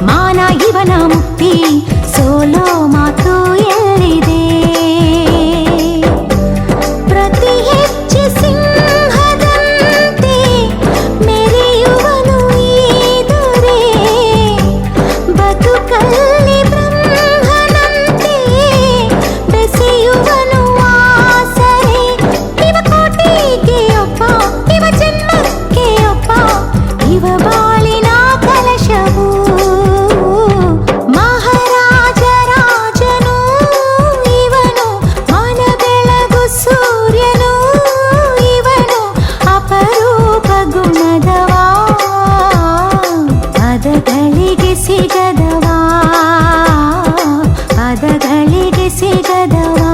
ಮಾನ ಇವನ ಮುಕ್ತಿ, ಸೋಲೋ ಮಾತು ಎಲ್ಲಿದೆ? ಪ್ರತಿ ಹೆಜ್ಜೆ ಸಿಂಹದಂತೆ ಮೆರೆಯುವನು ಈ ದೊರೆ, ಬದುಕಲ್ಲಿ ಬ್ರಹ್ಮನಂತೆ ಬೆಸೆಯುವನು ಆಸರೆ. ಇವ ಕೋಟಿಗೆ ಒಬ್ಬ, ಇವ ಜನ್ಮಕ್ಕೆ ಒಬ್ಬ, ಇವ ಬಾಳಿನ ಕಲಶವು. ಮಹಾರಾಜ ರಾಜನು ಇವನು, ಮನ ಬೆಳಗು ಸೂರ್ಯನು ಇವನು, ಅಪರೂಪ ಗುಣದವಾ, ಪದಗಳಿಗೆ ಸಿಗದವಾ, ಪದಗಳಿಗೆ ಸಿಗದವಾ.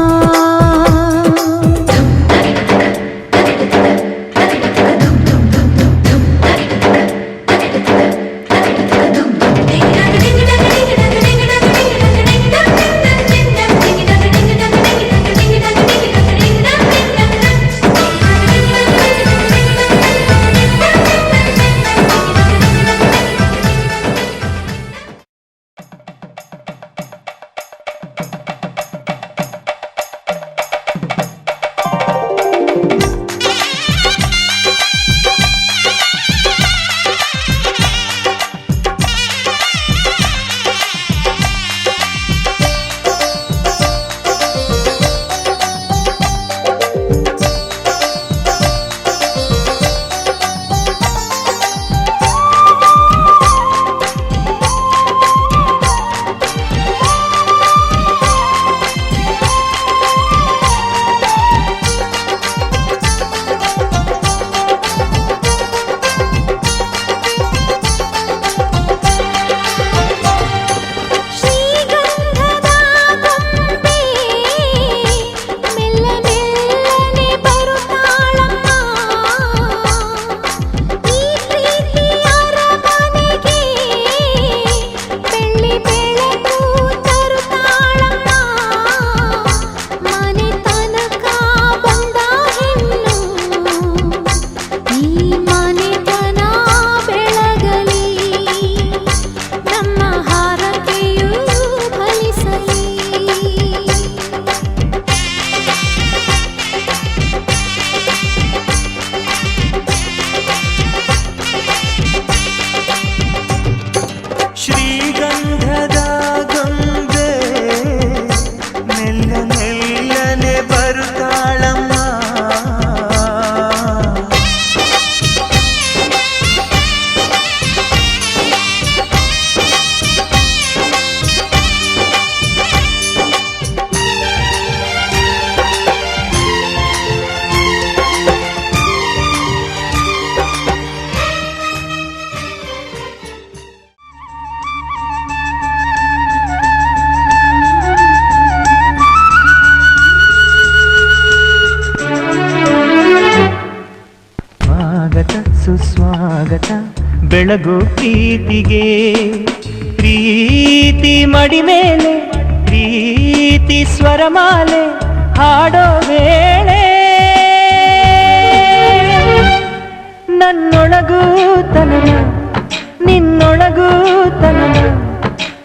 ಸುಸ್ವಾಗತ ಬೆಳಗು ಪ್ರೀತಿಗೆ, ಪ್ರೀತಿ ಮಡಿ ಮೇಲೆ ಪ್ರೀತಿ ಸ್ವರಮಾಲೆ ಹಾಡೋ ವೇಳೆ, ನನ್ನೊಳಗೂ ತನನ ನಿನ್ನೊಳಗೂ ತನನ,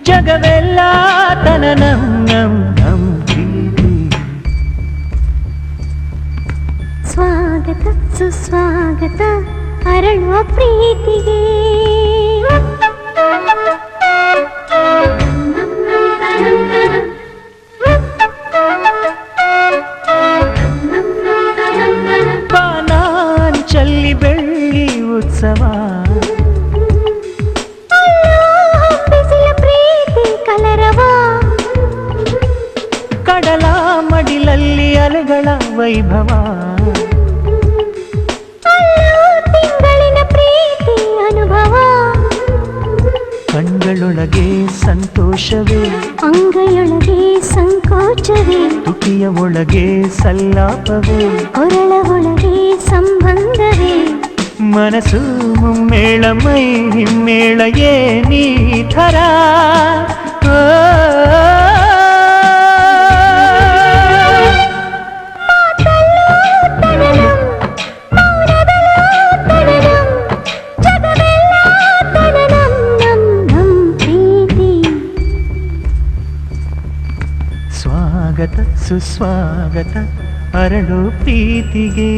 ಜಗವೆಲ್ಲ ತನನ ನಂ ನಂ ಪ್ರೀತಿ. ಸ್ವಾಗತ ಸುಸ್ವಾಗತ ಅರಳುವ ಪ್ರೀತಿಗೆ, ಬಾನಾಂಚಲ್ಲಿ ಬೆಳ್ಳಿ ಉತ್ಸವ, ಬಿಸಿಲ ಪ್ರೀತಿ ಕಲರವ, ಕಡಲ ಮಡಿಲಲ್ಲಿ ಅಲೆಗಳ ವೈಭವ, ತಿಂಗಳಿನ ಪ್ರೀತಿ ಅನುಭವ, ಕಣ್ಗಳೊಳಗೆ ಸಂತೋಷವೇ ಅಂಗೈಯೊಳಗೆ ಸಂಕೋಚವೇ, ತುಟಿಯ ಒಳಗೆ ಸಲ್ಲಾಪವೇ ಕೊರಳ ಒಳಗೆ ಸಂಬಂಧವೇ, ಮನಸ್ಸು ಮುಮ್ಮೇಳ ಮೈ ಹಿಮ್ಮೇಳ ಏನಿ ಥರ. ಸುಸ್ವಾಗತ ಅರಳು ಪ್ರೀತಿಗೆ.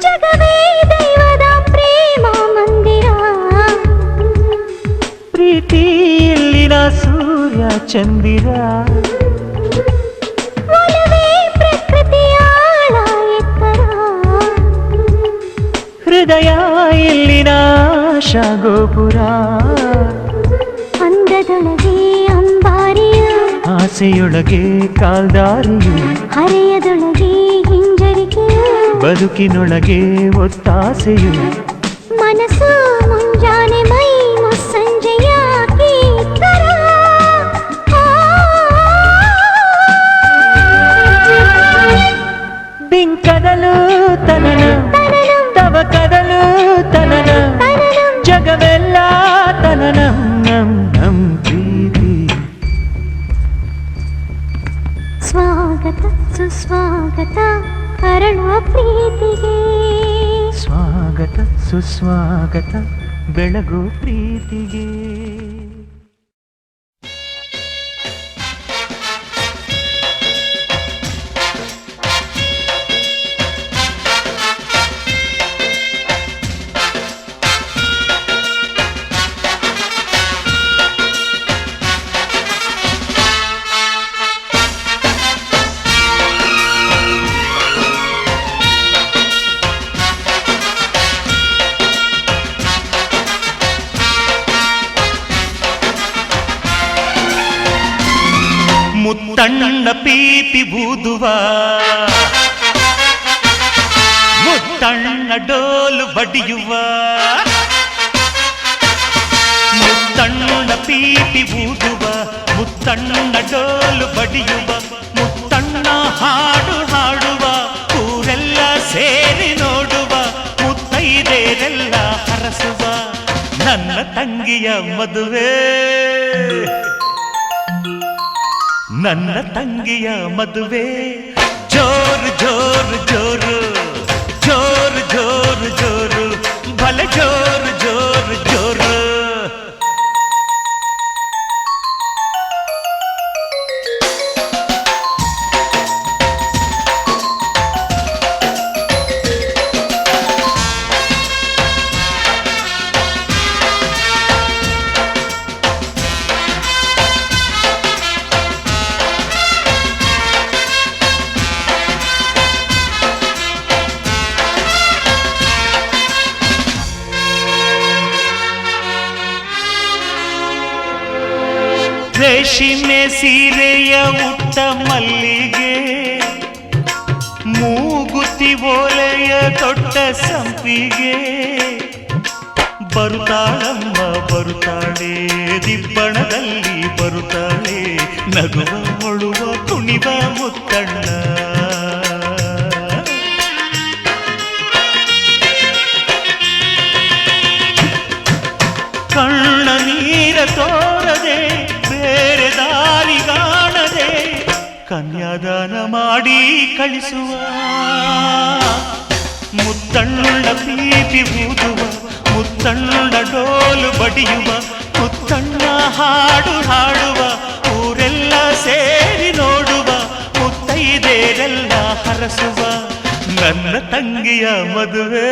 ಜಗವೇ ದೈವದ ಪ್ರೇಮ ಮಂದಿರ, ಪ್ರೀತಿಯಲ್ಲಿನ ಸೂರ್ಯ ಚಂದಿರ, ಒಲವೇ ಪ್ರಕೃತಿಯ ಆಳ ಎತ್ತರ, ಹೃದಯ ಇಲ್ಲಿನ ಆಶಾ ಗೋಪುರ, ಅಂದದೊಳಗೆ ಅಂಬಾರಿಯ, ಆಸೆಯೊಳಗೆ ಕಾಲ್ದಾರಿಯು, ಹರೆಯದೊಳಗೆ ಹಿಂಜರಿಕೆ, ಬದುಕಿನೊಳಗೆ ಒತ್ತಾಸೆಯು, ಮನಸ್ಸು ಮುಂಜಾನೆ ಮೈ ಮುಸ್ಸಂಜೆಯ ಕೀರ್ತರ. ಬಿಂಕದಲು ತನನ ತವ ಕದಲು ತನನ, ಜಗವೆಲ್ಲ ತನನ ನಮ್ ನಮ್ ಪ್ರೀತಿ. ಸ್ವಾಗತ ಸುಸ್ವಾಗತ ಅರಳುವ ಪ್ರೀತಿಗೆ, ಸ್ವಾಗತ ಸುಸ್ವಾಗತ ಬೆಳಗು ಪ್ರೀತಿಗೆ. ಮುತ್ತಣ್ಣ ಪೀಪಿ ಬೂದುವ, ಮುತ್ತಣ್ಣ ಡೋಲು ಬಡಿಯುವ, ಮುತ್ತಣ್ಣ ಪೀಪಿ ಬೂದುವ, ಮುತ್ತಣ್ಣ ಡೋಲು ಬಡಿಯುವ, ಮುತ್ತಣ್ಣ ಹಾಡು ಹಾಡುವ, ಊರೆಲ್ಲ ಸೇರಿ ನೋಡುವ, ಮುತ್ತೈದೆರೆಲ್ಲ ಹರಸುವ, ನನ್ನ ತಂಗಿಯ ಮದುವೆ, ನನ್ನ ತಂಗಿಯ ಮದುವೆ. ಜೋರು ಜೋರು ಜೋರು ಜೋರು ಜೋರು ಜೋರು ಭಲೆ ಜೋರು ಜೋರು ಜೋರು. ರೇಷ್ಮೆ ಸೀರೆಯ ಉಟ್ಟ ಮಲ್ಲಿಗೆ, ಮೂಗುತಿ ಓಲೆಯ ತೊಟ್ಟ ಸಂಪಿಗೆ, ಬರುತ್ತಾಳಮ್ಮ ಬರುತ್ತಾಳೆ ದಿಬ್ಬಣದಲ್ಲಿ ಬರುತ್ತಾಳೆ, ನಗುವ ಮೊಳುವ ಕುಣಿವ ಮುತ್ತಣ್ಣ. ಕಣ್ಣ ನೀರ ತೋರದೆ ಬೇರೆ ದಾರಿಗಾಣದೆ, ಕನ್ಯಾದಾನ ಮಾಡಿ ಕಳಿಸುವ, ಮುತ್ತಣ್ಣ ಪೀಪಿ ಊದುವ, ಮುತ್ತಣ್ಣ ಡೋಲು ಬಡಿಯುವ, ಮುತ್ತಣ್ಣ ಹಾಡು ಹಾಡುವ, ಊರೆಲ್ಲ ಸೇರಿ ನೋಡುವ, ಮುತ್ತೈದೆರೆಲ್ಲ ಹರಸುವ, ನನ್ನ ತಂಗಿಯ ಮದುವೆ,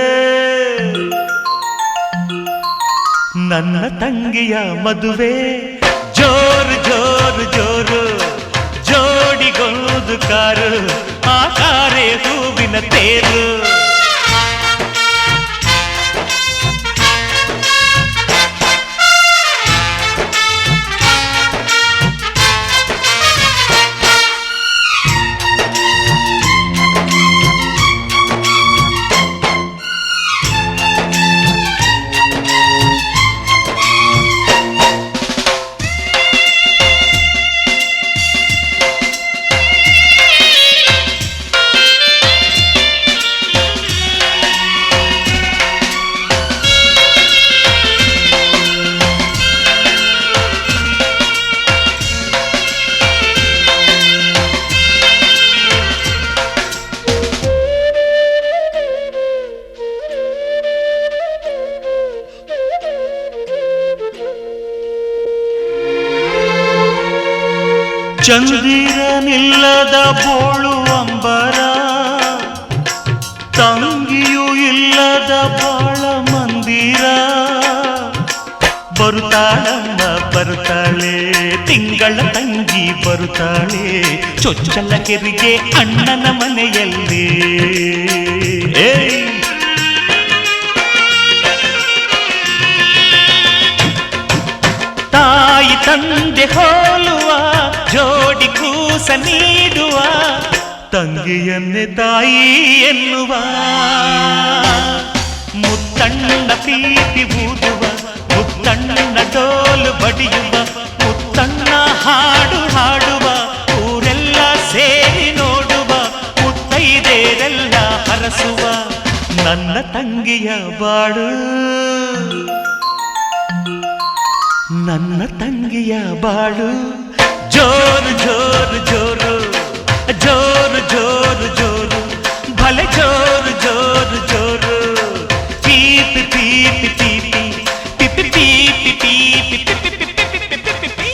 ನನ್ನ ತಂಗಿಯ ಮದುವೆ. ಜೋರು ಜೋರು ಜೋರು ಜೋಡಿಗೊಂದು ಕಾರು, ಆ ಕಾರೆ ಹೂವಿನ ತೇರು. ಚಂದಿರನಿಲ್ಲದ ಬೋಳು ಅಂಬರ, ತಂಗಿಯೂ ಇಲ್ಲದ ಬಾಳ ಮಂದಿರ. ಬರುತ್ತಾಳಮ್ಮ ಬರುತ್ತಾಳೆ, ತಿಂಗಳ ತಂಗಿ ಬರುತ್ತಾಳೆ, ಚೊಚ್ಚಲ ಕೆರಿಗೆ ಅಣ್ಣನ ಮನೆಯಲ್ಲಿ. ತಾಯಿ ತಂದೆ ಹೋಲುವ ಜೋಡಿ ಕೂಸ ನೀಡುವ, ತಂಗಿಯನ್ನೇ ತಾಯಿ ಎನ್ನುವ. ಮುತ್ತಣ್ಣ ಪ್ರೀತಿ ಊದುವ, ಮುತ್ತಣ್ಣ ಡೋಲು ಬಡಿಯುವ, ಮುತ್ತಣ್ಣ ಹಾಡು ಹಾಡುವ, ಊರೆಲ್ಲ ಸೇರಿ ನೋಡುವ, ಮುತ್ತೈದೆರೆಲ್ಲ ಹರಸುವ ನನ್ನ ತಂಗಿಯ ಬಾಳು, ನನ್ನ ತಂಗಿಯ ಬಾಳು. ಜೋರು ಜೋರು ಜೋರು ಜೋರು ಜೋರು ಜೋರು, ಭಲೆ ಜೋರು ಜೋರು ಜೋರು. ಪೀಪಿ ಪೀಪಿ ಪೀಪಿ ಪಿಪಿ ಪೀಪಿ ಪೀಪಿ ಪಿಪಿ ಪಿಪಿ ಪಿಪಿ.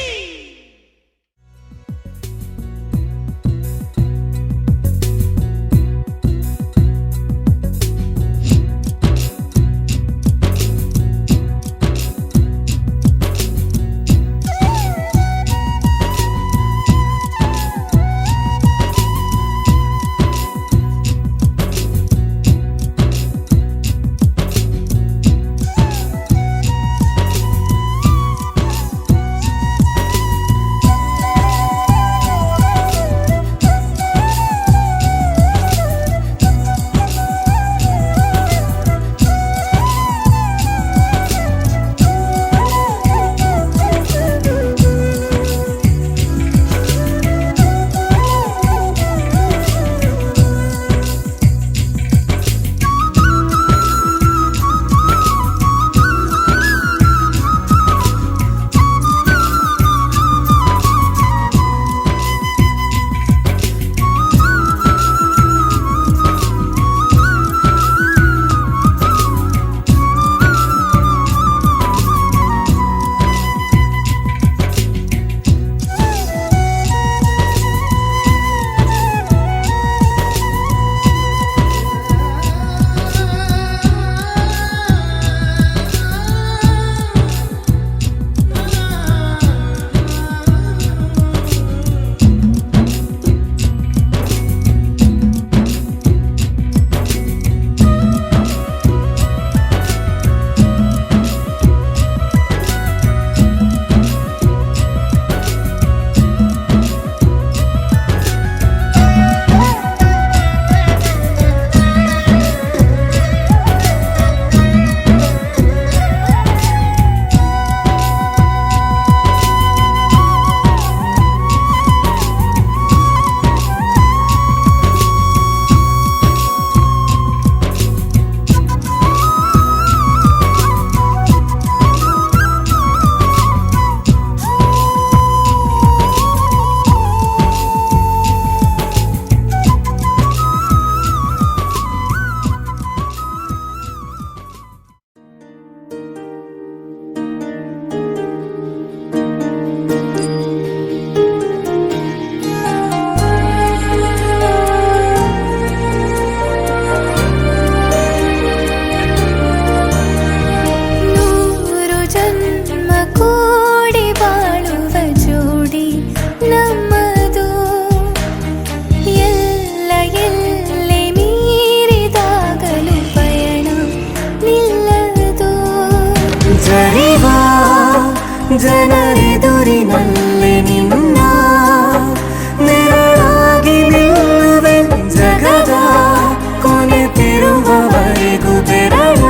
ಜನರೆದುರಿನಲ್ಲಿ ನಿನ್ನ ನೆರಳಾಗಿ ನಿಲ್ಲುವೆ ಜಗದ ಕೊನೆತಿರುವವರೆಗೂ ಬೆರಳ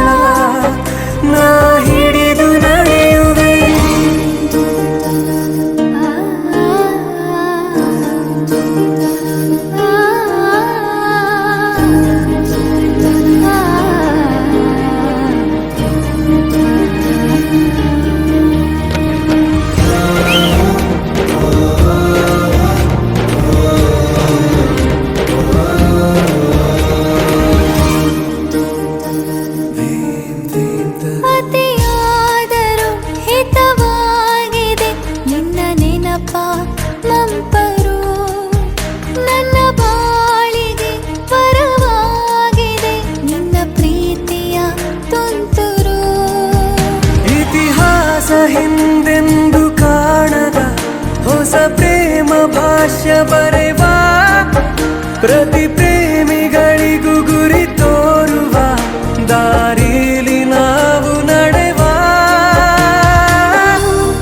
ನಾ ಹಿಡಿದು ನಡೆಯುವೆ ಭಾಷ್ಯ ಬರೆವಾ ಪ್ರತಿ ಪ್ರೇಮಿಗಳಿಗೂ ಗುರಿ ತೋರುವ ದಾರಿಲಿ ನಾವು ನಡೆವಾ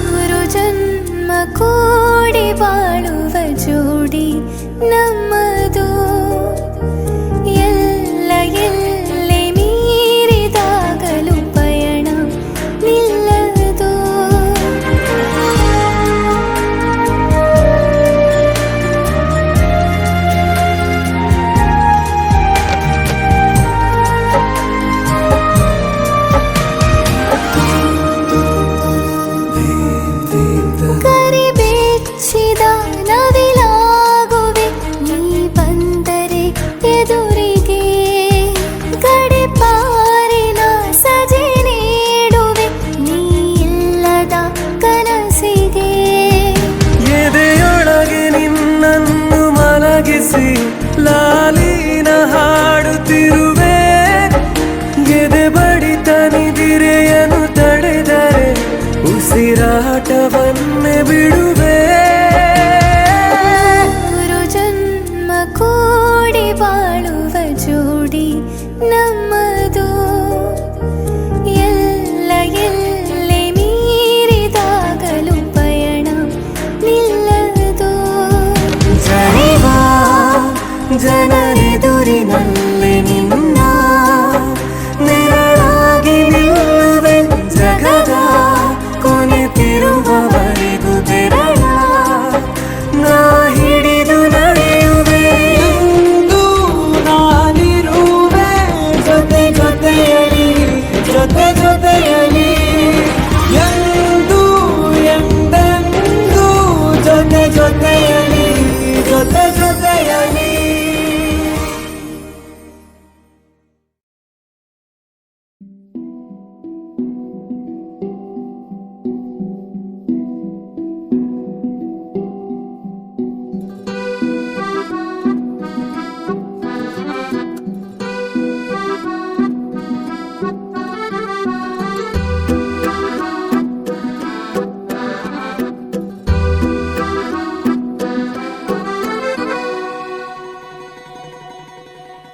ಮೂರು ಜನ್ಮ ಕೂಡಿ ಬಾಳುವ ಜೋಡಿ ನಮ್ಮದು ಎಲ್ಲ ಎಲ್ಲೆ ಮೀರಿದಾಗಲೂ ಪಯಣ ನಿಲ್ಲದು ಕರಿಬೆಚ್ಚಿದ ನವಿಲಾಗುವೆ ನೀ ಬಂದರೆ ಎದುರಿಗೆ ಗಡಿಪಾರಿನ ಸಜೆ ನೀಡುವೆ ನೀ ಇಲ್ಲದ ಕನಸಿಗೆ ಎದೆಯೊಳಗೆ ನಿನ್ನನ್ನು ಮಲಗಿಸಿ ಲಾಲಿನ ಹಾಡುತ್ತಿರುವೆ ಎದೆ ಬಡಿತ ನಿದಿರೆಯನ್ನು ತಡೆದರೆ ಉಸಿರಾಟವನ್ನೇ ಬಿಡುವೆ ಮೂರು ಜನ್ಮ ಕೂಡಿ ಬಾಳುವ ಜೋಡಿ ನಮ್ಮದು ಎಲ್ಲ ಎಲ್ಲೆ ಮೀರಿದಾಗಲೂ ಪಯಣ ನಿಲ್ಲದು ಜನಿವಾ ಜನರೆದುರಿನಲ್ಲಿ ನಿನ್ನ ನೆರಳಾಗಿ ನಿಲ್ಲುವೆ ಜಗದ ಕೊನೆತಿರುವವರೆಗೂ ಬೆರಳ ನಾ ಹಿಡಿದು ನಡೆಯುವೆ ಎಂದು ನಾನಿರುವೆ ಜೊತೆ ಜೊತೆಯಲಿ ಜೊತೆ ಜೊತೆಯಲಿ ಎಂದು ಎಂದೆಂದು ಜೊತೆ ಜೊತೆಯಲಿ ಜೊತೆ ಜೊತೆಯಲಿ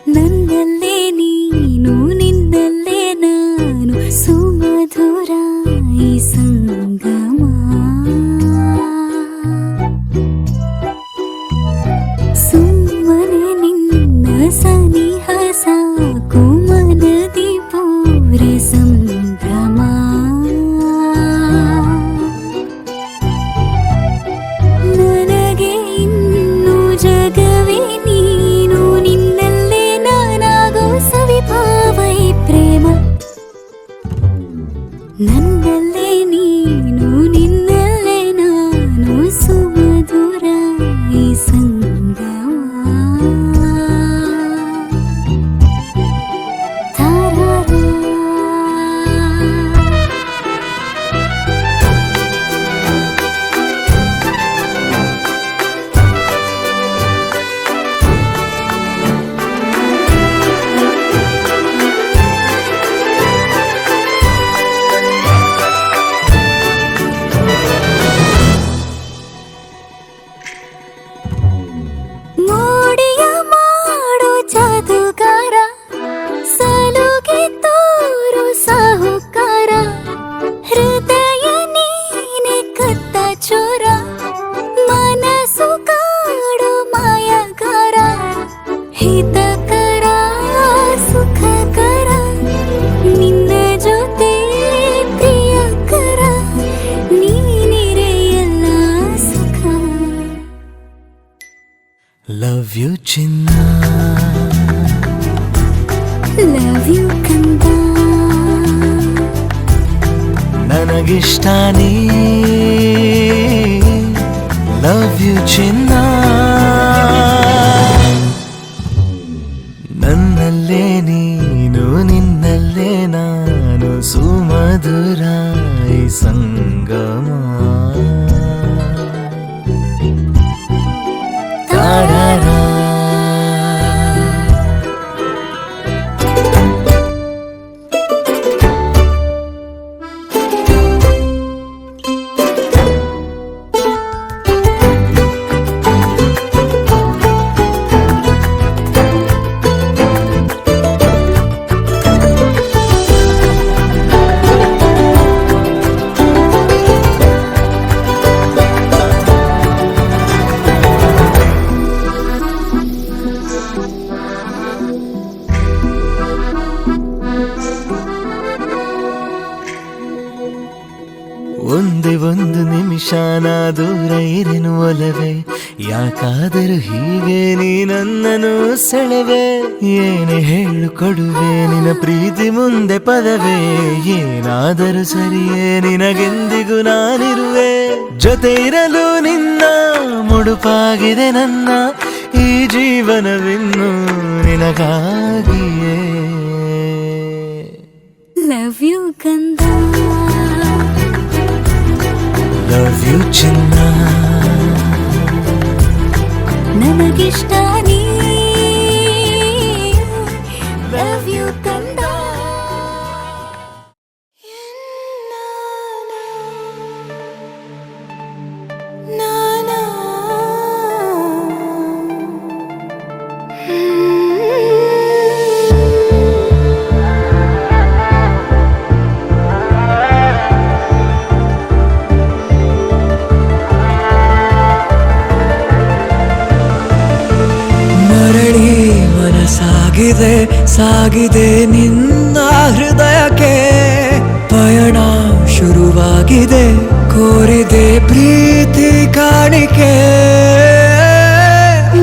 ನನ್ನಲ್ಲೇ ನೀನು ನಿನ್ನಲ್ಲೇ ನಾನು ಸುಮಧುರ ಈ ಸಂಗಮ ಸುಮ್ಮನೆ ನಿನ್ನ ಸನಿಹ ಸಾಕು ಮನದಿ ಪೂರ ಸಂಭ್ರಮ ನನಗೆ ಇನ್ನು ಜಗವೇ ನೀನು ನಿನ್ನಲ್ಲೇ ನಾನಾಗೋ ಸವಿಭಾವೈ ಪ್ರೇಮ ನನ್ನಲ್ಲೇ ನೀನು ನಿನ್ನಲ್ಲೇ ನಾನು ಸುಮಧುರ ಈ ಸಂಗಮ ತಾರಾರಾ ಮೋಡಿಯ ಮಾಡೋ ಜಾದುಗಾರ ಸಲುಗೆ ತೋರು ಸಾಹುಕಾರ ಹೃದಯ ನೀನೆ ಕತ್ತ ಚೋರ ಮನಸ್ಸು ಕಾಡೋ ಮಾಯಗಾರ ಹಿತಕರ ಸುಖಕರ ನಿನ್ನ ಜೊತೆ ಪ್ರಿಯಕರ ನೀನಿರೆ ಎಲ್ಲ ಸುಖ ಲವ್ ಯು ಚಿನ್ನ ಲವ್ ಯು ಕಂದ ನನಗಿಷ್ಟ ನೀ ಲವ್ ಯು ಚಿನ್ನ ನನ್ನಲ್ಲೇ ನೀನು ನಿನ್ನಲ್ಲೇ ನಾನು ಸುಮಧುರ ಈ ಸಂಗಮ ತಾರಾರಾ ಒಂದೇ ಒಂದು ನಿಮಿಷ ನಾ ದೂರ ಇರೆನು ಒಲವೇ, ಯಾಕಾದರೂ ಹೀಗೆ ನೀ ನನ್ನನ್ನು ಸೆಳೆವೆ. ಏನೇ ಹೇಳು ಕೊಡುವೆ ನಿನ್ನ ಪ್ರೀತಿ ಮುಂದೆ ಪದವೇ, ಏನಾದರೂ ಸರಿಯೇ ನಿನಗೆಂದಿಗೂ ನಾನಿರುವೆ. ಜೊತೆ ಇರಲು ನಿನ್ನ ಮುಡುಪಾಗಿದೆ ನನ್ನ ಈ ಜೀವನವಿನ್ನು ನಿನಗಾಗಿಯೇ. ಲವ್ ಯು ಕಂದ, ಲವ್ ಯು ಚಿನ್ನ, ನನಗಿಷ್ಟ ನೀ. ಲವ್ ಯು ಕಂದ. ಸಾಗಿದೆ ಸಾಗಿದೆ ನಿನ್ನ ಹೃದಯಕ್ಕೆ, ಪಯಣ ಶುರುವಾಗಿದೆ ಕೋರಿದೆ ಪ್ರೀತಿ ಕಾಣಿಕೆ.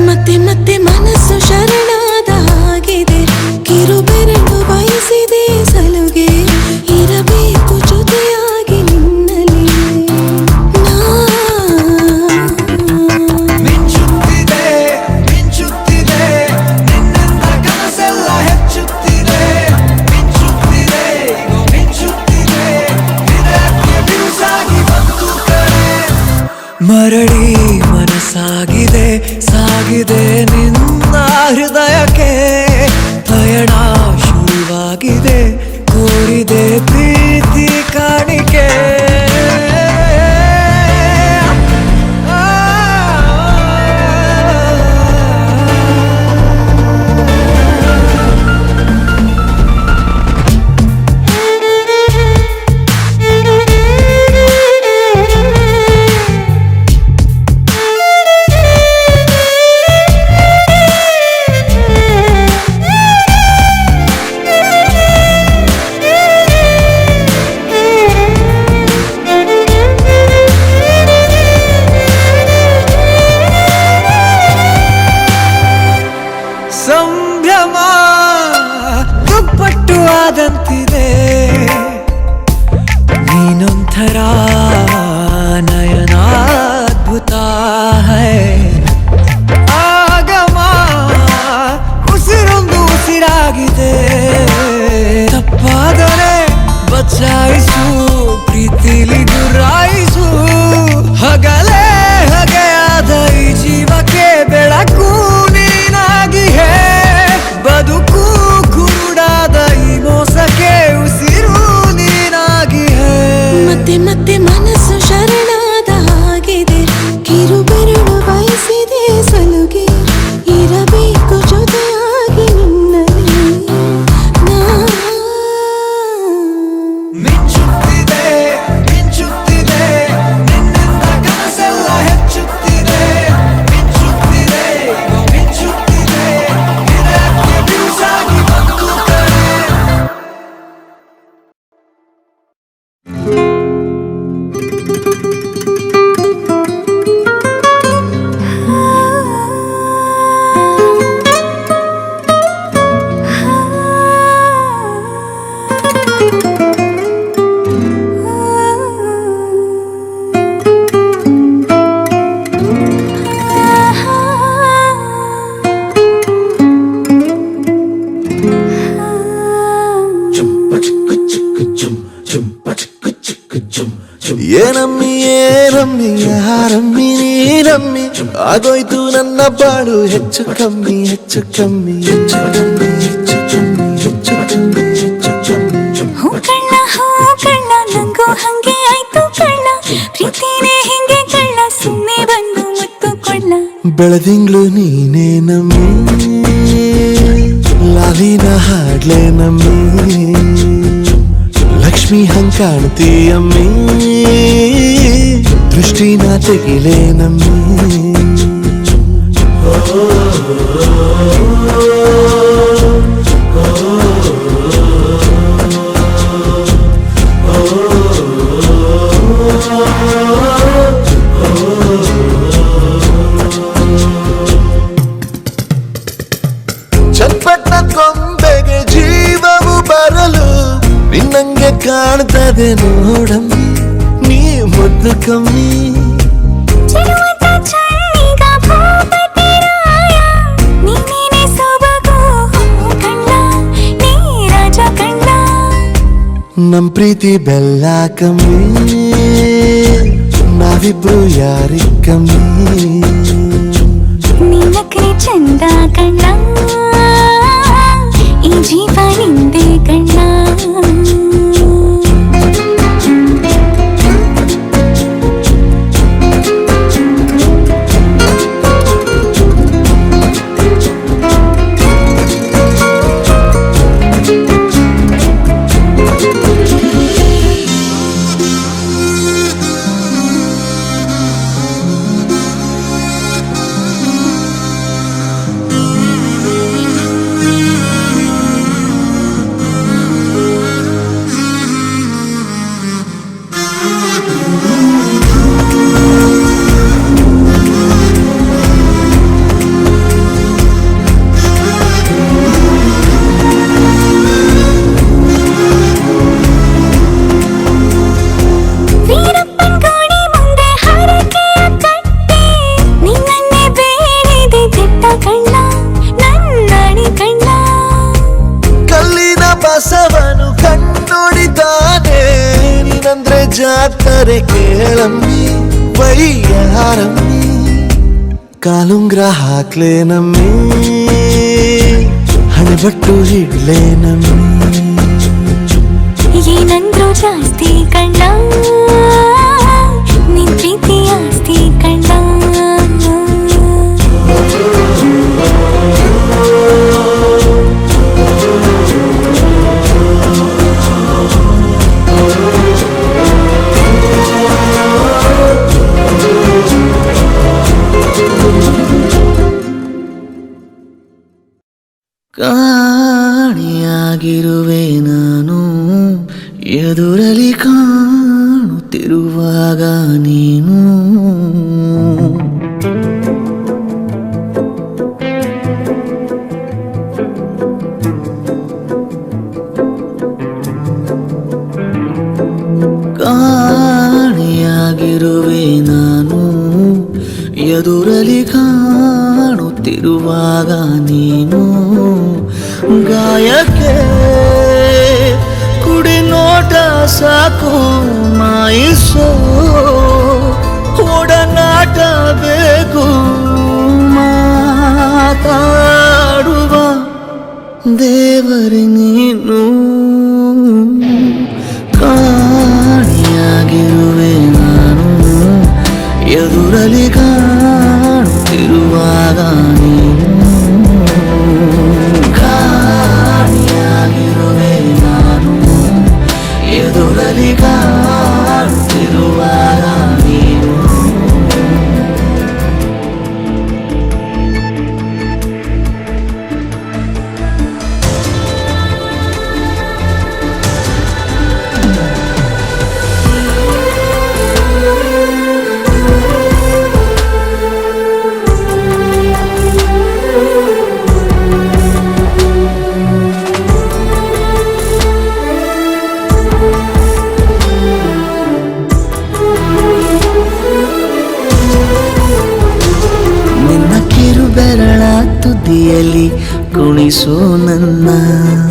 ಮತ್ತೆ ಮತ್ತೆ ಮನಸ್ಸು ಶರಣಾದ ಹಾಗಿದೆ, ಕಿರುಬೆರಳು ಬಯಸಿದೆ ಸಲುಗೆ, ಇರಬೇಕು ಜೊತೆಯಾಗಿ ನಿನ್ನಲ್ಲಿ. ಮಿಂಚುತ್ತಿದೆ ಮಿಂಚುತ್ತಿದೆ ನಿನ್ನಿಂದ ಕನಸೆಲ್ಲ ಹೆಚ್ಚುತ್ತಿದೆ. ಮಿಂಚುತ್ತಿದೆ ಮಿಂಚುತ್ತಿದೆ ಹೃದಯಕ್ಕೆ ಬಿರುಸಾಗಿ ಬಂತು ಕರೆ. ಮರಳಿ ಮನಸ್ಸಾಗಿದೆ ಸಾಗಿದೆ ನಿನ್ನ ಹೃದಯಕ್ಕೆ, ಪಯಣ ಶುರುವಾಗಿದೆ ಕೋರಿದೆ ಪ್ರೀತಿ ಕಾಣಿಕೆ. ಸಂಭ್ರಮ ದುಪ್ಪಟ್ಟು ಆದಂತಿದೆ, ನೀನೊಂಥರ ನಯನಾದ್ಭುತ ಹೈ. ಆಗಮ ಉಸಿರೊಂದು ಉಸಿರಾಗಿದೆ, ತಪ್ಪಾದರೆ ಬಚಾಯಿಸು ಪ್ರೀತಿಲಿ ಗುರಾಯಿಸು. ಹಗಲೇ ಹಗೆಯಾದ ಈ ಜೀವಕ್ಕೆ ಬೆಳಕು ನೀನಾಗಿ ಹೇ, ಬದುಕು ಕುರುಡಾದ ಈ ಮೋಸಕ್ಕೆ ಉಸಿರು ನೀನಾಗಿ ಹೇ. ಮತ್ತೆ ಮತ್ತೆ ಮನಸ್ಸು ಶರಣಾದ ಹಾಗಿದೆ, ಕಿರುಬೆರಳು ಬಯಸಿದೆ ಸಲುಗೆ, ಇರಬೇಕು ಜೊತೆಯಾಗಿ ನಿನ್ನಲ್ಲಿ. ಮಿಂಚುತ್ತಿದೆ ಮಿಂಚುತ್ತಿದೆ ನಿನ್ನಿಂದ ಕನಸೆಲ್ಲ ಹೆಚ್ಚುತ್ತಿದೆ. ಮಿಂಚುತ್ತಿದೆ ಮಿಂಚುತ್ತಿದೆ ಹೃದಯಕ್ಕೆ ಬಿರುಸಾಗಿ ಬಂತು ಕರೆ. ಏನಮ್ಮಿ ಏನಮ್ಮಿ ಯಾರಮ್ಮಿ ನೀನಮ್ಮಿ, ಆಗೋಯ್ತು ನನ್ನ ಬಾಳು ಹೆಚ್ಚು ಕಮ್ಮಿ ಹೆಚ್ಚು ಕಮ್ಮಿ ಹೆಚ್ಚು ಕಮ್ಮಿ ಹೆಚ್ಚು ಕಮ್ಮಿ ಹೆಚ್ಚು ಕಮ್ಮಿ ಹೆಚ್ಚು ಕಮ್ಮಿ. ಹೂ ಕಳ್ಳ ನಂಗೂ ಹಂಗೆ ಆಯ್ತು ಕಳ್ಳ, ಪ್ರೀತಿನೇ ಹಿಂಗೆ ಕಳ್ಳ, ಸುಮ್ಮನೆ ಬಂದು ಮುತ್ತು ಕೊಳ್ಳ. ಬೆಳದಿಂಗ್ಳು ನೀನೇ ನಮ್ಮಿ, ಲಾಲಿನ ಹಾಡ್ಲೆ ನಮ್ಮಿ, ಲಕ್ಷ್ಮಿ ಹಂಗ್ ಕಾಣ್ತೀಯಮ್ಮಿ, ದೃಷ್ಟಿನ ತೆಗಿಲೆ ನಮ್ಮಿ. ಚಟ್ಪಟ್ಟ ಕೊಂಬೆಗೆ ಜೀವವು ಬರಲು ನಿನ್ನಂಗೆ ಕಾಣ್ತದೆ ನೋಡಮ್ಮಿ ನೀ ಮುದ್ದು ಕಮ್ಮಿ ಚೆಲುವತ ಚೆನ್ನಿಗ ಭೂಪತಿ ರಾಯ ನೀನೇನೆ ಸೊಬಗು ಕಣ್ಣ ನೀ ರಾಜ ಕಣ್ಣ ನಮ್ ಪ್ರೀತಿ ಬೆಲ್ಲ ಕಮ್ಮಿ ನಾವಿಬ್ರು ಯಾರಿ ಕಮ್ಮಿ ನೀನಕ್ರೆ ಚಂದ ಕಣ್ಣ ಈ ಜೀವ ನಿಂದೆ ಕಣ್ಣ ಬಸವನು ಕಣ್ಣೊಡಿದಾನೆ ನೀನಂದ್ರೆ ಜಾತ್ರೆ ಕೇಳಮ್ಮಿ ವೈಯಾರಮ್ಮಿ ಕಾಲುಂಗ್ರ ಹಾಕ್ಲೇನಮ್ಮಿ ಹಣೆಬಟ್ಟು ಹಿಡ್ಲೇನಮ್ಮಿ ಏನಂದ್ರು ಜಾಸ್ತಿ ಕಣ್ಣ ನಿನ್ ಪ್ರೀತಿ ಆಸ್ತಿ ಕಣ್ಣ ಕಾಣಿಯಾಗಿರುವೆ ನಾನು ಎದುರಲಿ ಕಾಣುತ್ತಿರುವಾಗ ನೀನು ಕಾಣಿಯಾಗಿರುವೆ ನಾನು ಎದುರಲಿ ಕಾಣುತ್ತಿರುವಾಗ ನೀನು ಗಾಯಕ್ಕೆ ಕುಡಿ ನೋಟ ಸಾಕು ಮಾಯಿಸೋ ಒಡನಾಟ ಬೇಕು ಮಾತಾಡುವ ದೇವರೇ ನೀನು ಕಾಣಿಯಾಗಿರುವೆ ನಾನು ಎದುರಲಿ ಕಾಣುತ್ತಿರುವಾಗ ನೀನು ಕಾಣಿಯಾಗಿರುವೆ ನಾನು ಎದುರಲಿ ಕಾಣುತ್ತಿರುವಾಗ ನೀನು ಬೆರಳ ತುದಿಯಲ್ಲಿ ಕುಣಿಸೋ ನನ್ನ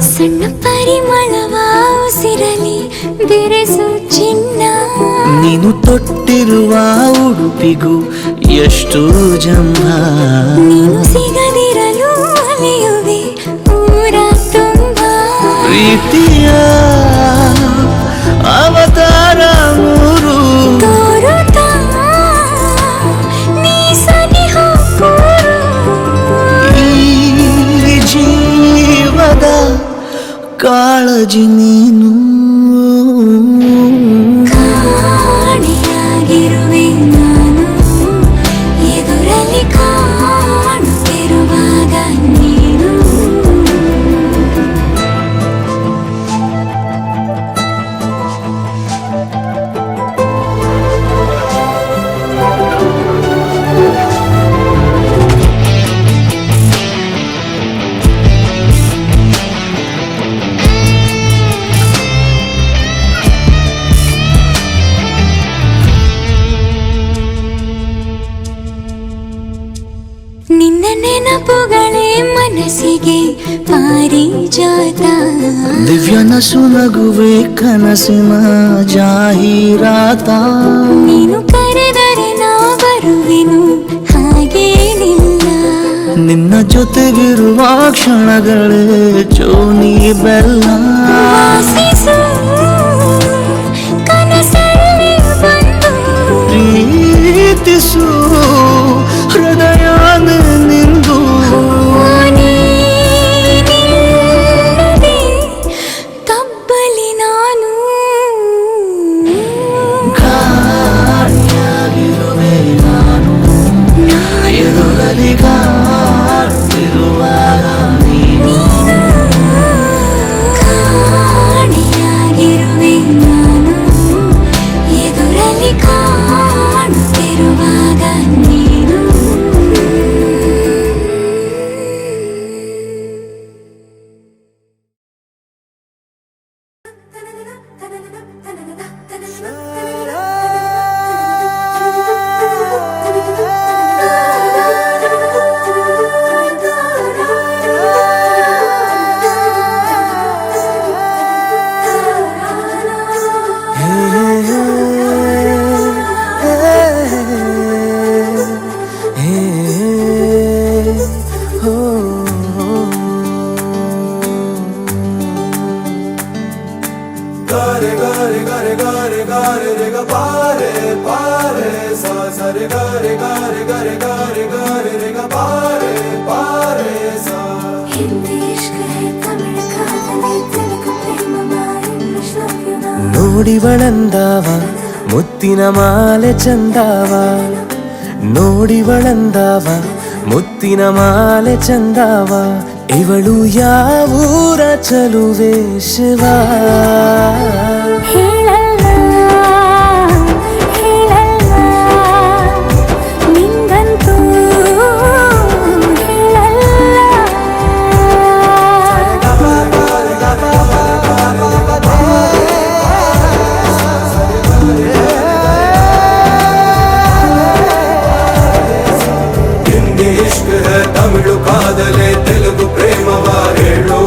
ಸಣ್ಣ ಪರಿಮಳವ ಉಸಿರಲಿ ಬೆರೆಸು ಚಿನ್ನ ನೀನು ತೊಟ್ಟಿರುವ ಉಡುಪಿಗೂ ಎಷ್ಟು ಜಂಭ ನೀನು ಸಿಗದಿರಲು ಅಲೆಯುವೆ ಊರ ತುಂಬ ಪ್ರೀತಿಯ ಅವತಾರ ಮೂರು ತೋರುತ್ತಾ ನೀ ಸನಿಹ ಕೂರು ಈ ಜೀವದ ಕಾಳಜಿ ನೀನು ಕಾಣಿಯಾಗಿರುವೆ ನಾನು ಎದುರಲ್ಲಿ ಕಾಣುತ್ತಿರುವಾಗ ನೀನು ಮನಸ್ಸಿಗೆ ಪಾರಿಜಾತ ದಿವ್ಯ ನಸು ನಗುವೆ ಕನಸಿನ ಜಾಹೀರಾತ ನೀನು ಕರೆದರೆ ನಾ ಬರುವೆನು ಹಾಗೇನಿಲ್ಲ ನಿನ್ನ ಜೊತೆಗಿರುವ ಕ್ಷಣಗಳೇ ಚೋನಿ ಬೆಲ್ಲ ವಾಸಿಸು ಕನಸಲ್ಲಿ ಬಂದು ಪ್ರೀತಿಸು ಹೃದಯ ನಿಂದು ನೀನಿಲ್ಲದೆ ತಬ್ಬಲಿ ನಾನು ಗಾಳಿಯಾಗಿರುವೆ ನಾನು ಎದುರಲ್ಲಿ ಕಾಡುತ್ತಿರುವಾಗ ನೀನು ಕಾಣಿಯಾಗಿರುವೆ ನಾನು ಎದುರಲ್ಲಿ ಕಾಣುತ್ತಿರುವಾಗ ನೀನು Gare gare gare gare gare re ga pare pare sa sa re gare gare gare gare gare re ga pare pare sa Hindi ಇಷ್ಕ್ ಹೈ ತಮಿಳ್ ಕಾದಲಿ ತೆಲುಗು ಪ್ರೇಮ ಇಂಗ್ಲಿಷ್ ಲವ್ ಯು ನಾ ನೋಡಿವಳಂದಾವ ಮುತ್ತಿನ ಮಾಲೆ ಚಂದಾವ ನೋಡಿವಳಂದಾವ ಮುತ್ತಿನ ಮಾಲೆ ಚಂದಾವ ಇವಳು ಯಾವೂರ ಚಲುವೆ ಶಿವ ಹೇಳಲ್ಲ ಹೇಳಲ್ಲ ನಿಂಗಂತೂ ಹೇಳಲ್ಲ ಹಿಂದಿ ಇಷ್ಕ್ ಹೈ ತಮಿಳು ಕಾದಲೆ ತೆಲುಗು ಪ್ರೇಮವ ಹೇಳು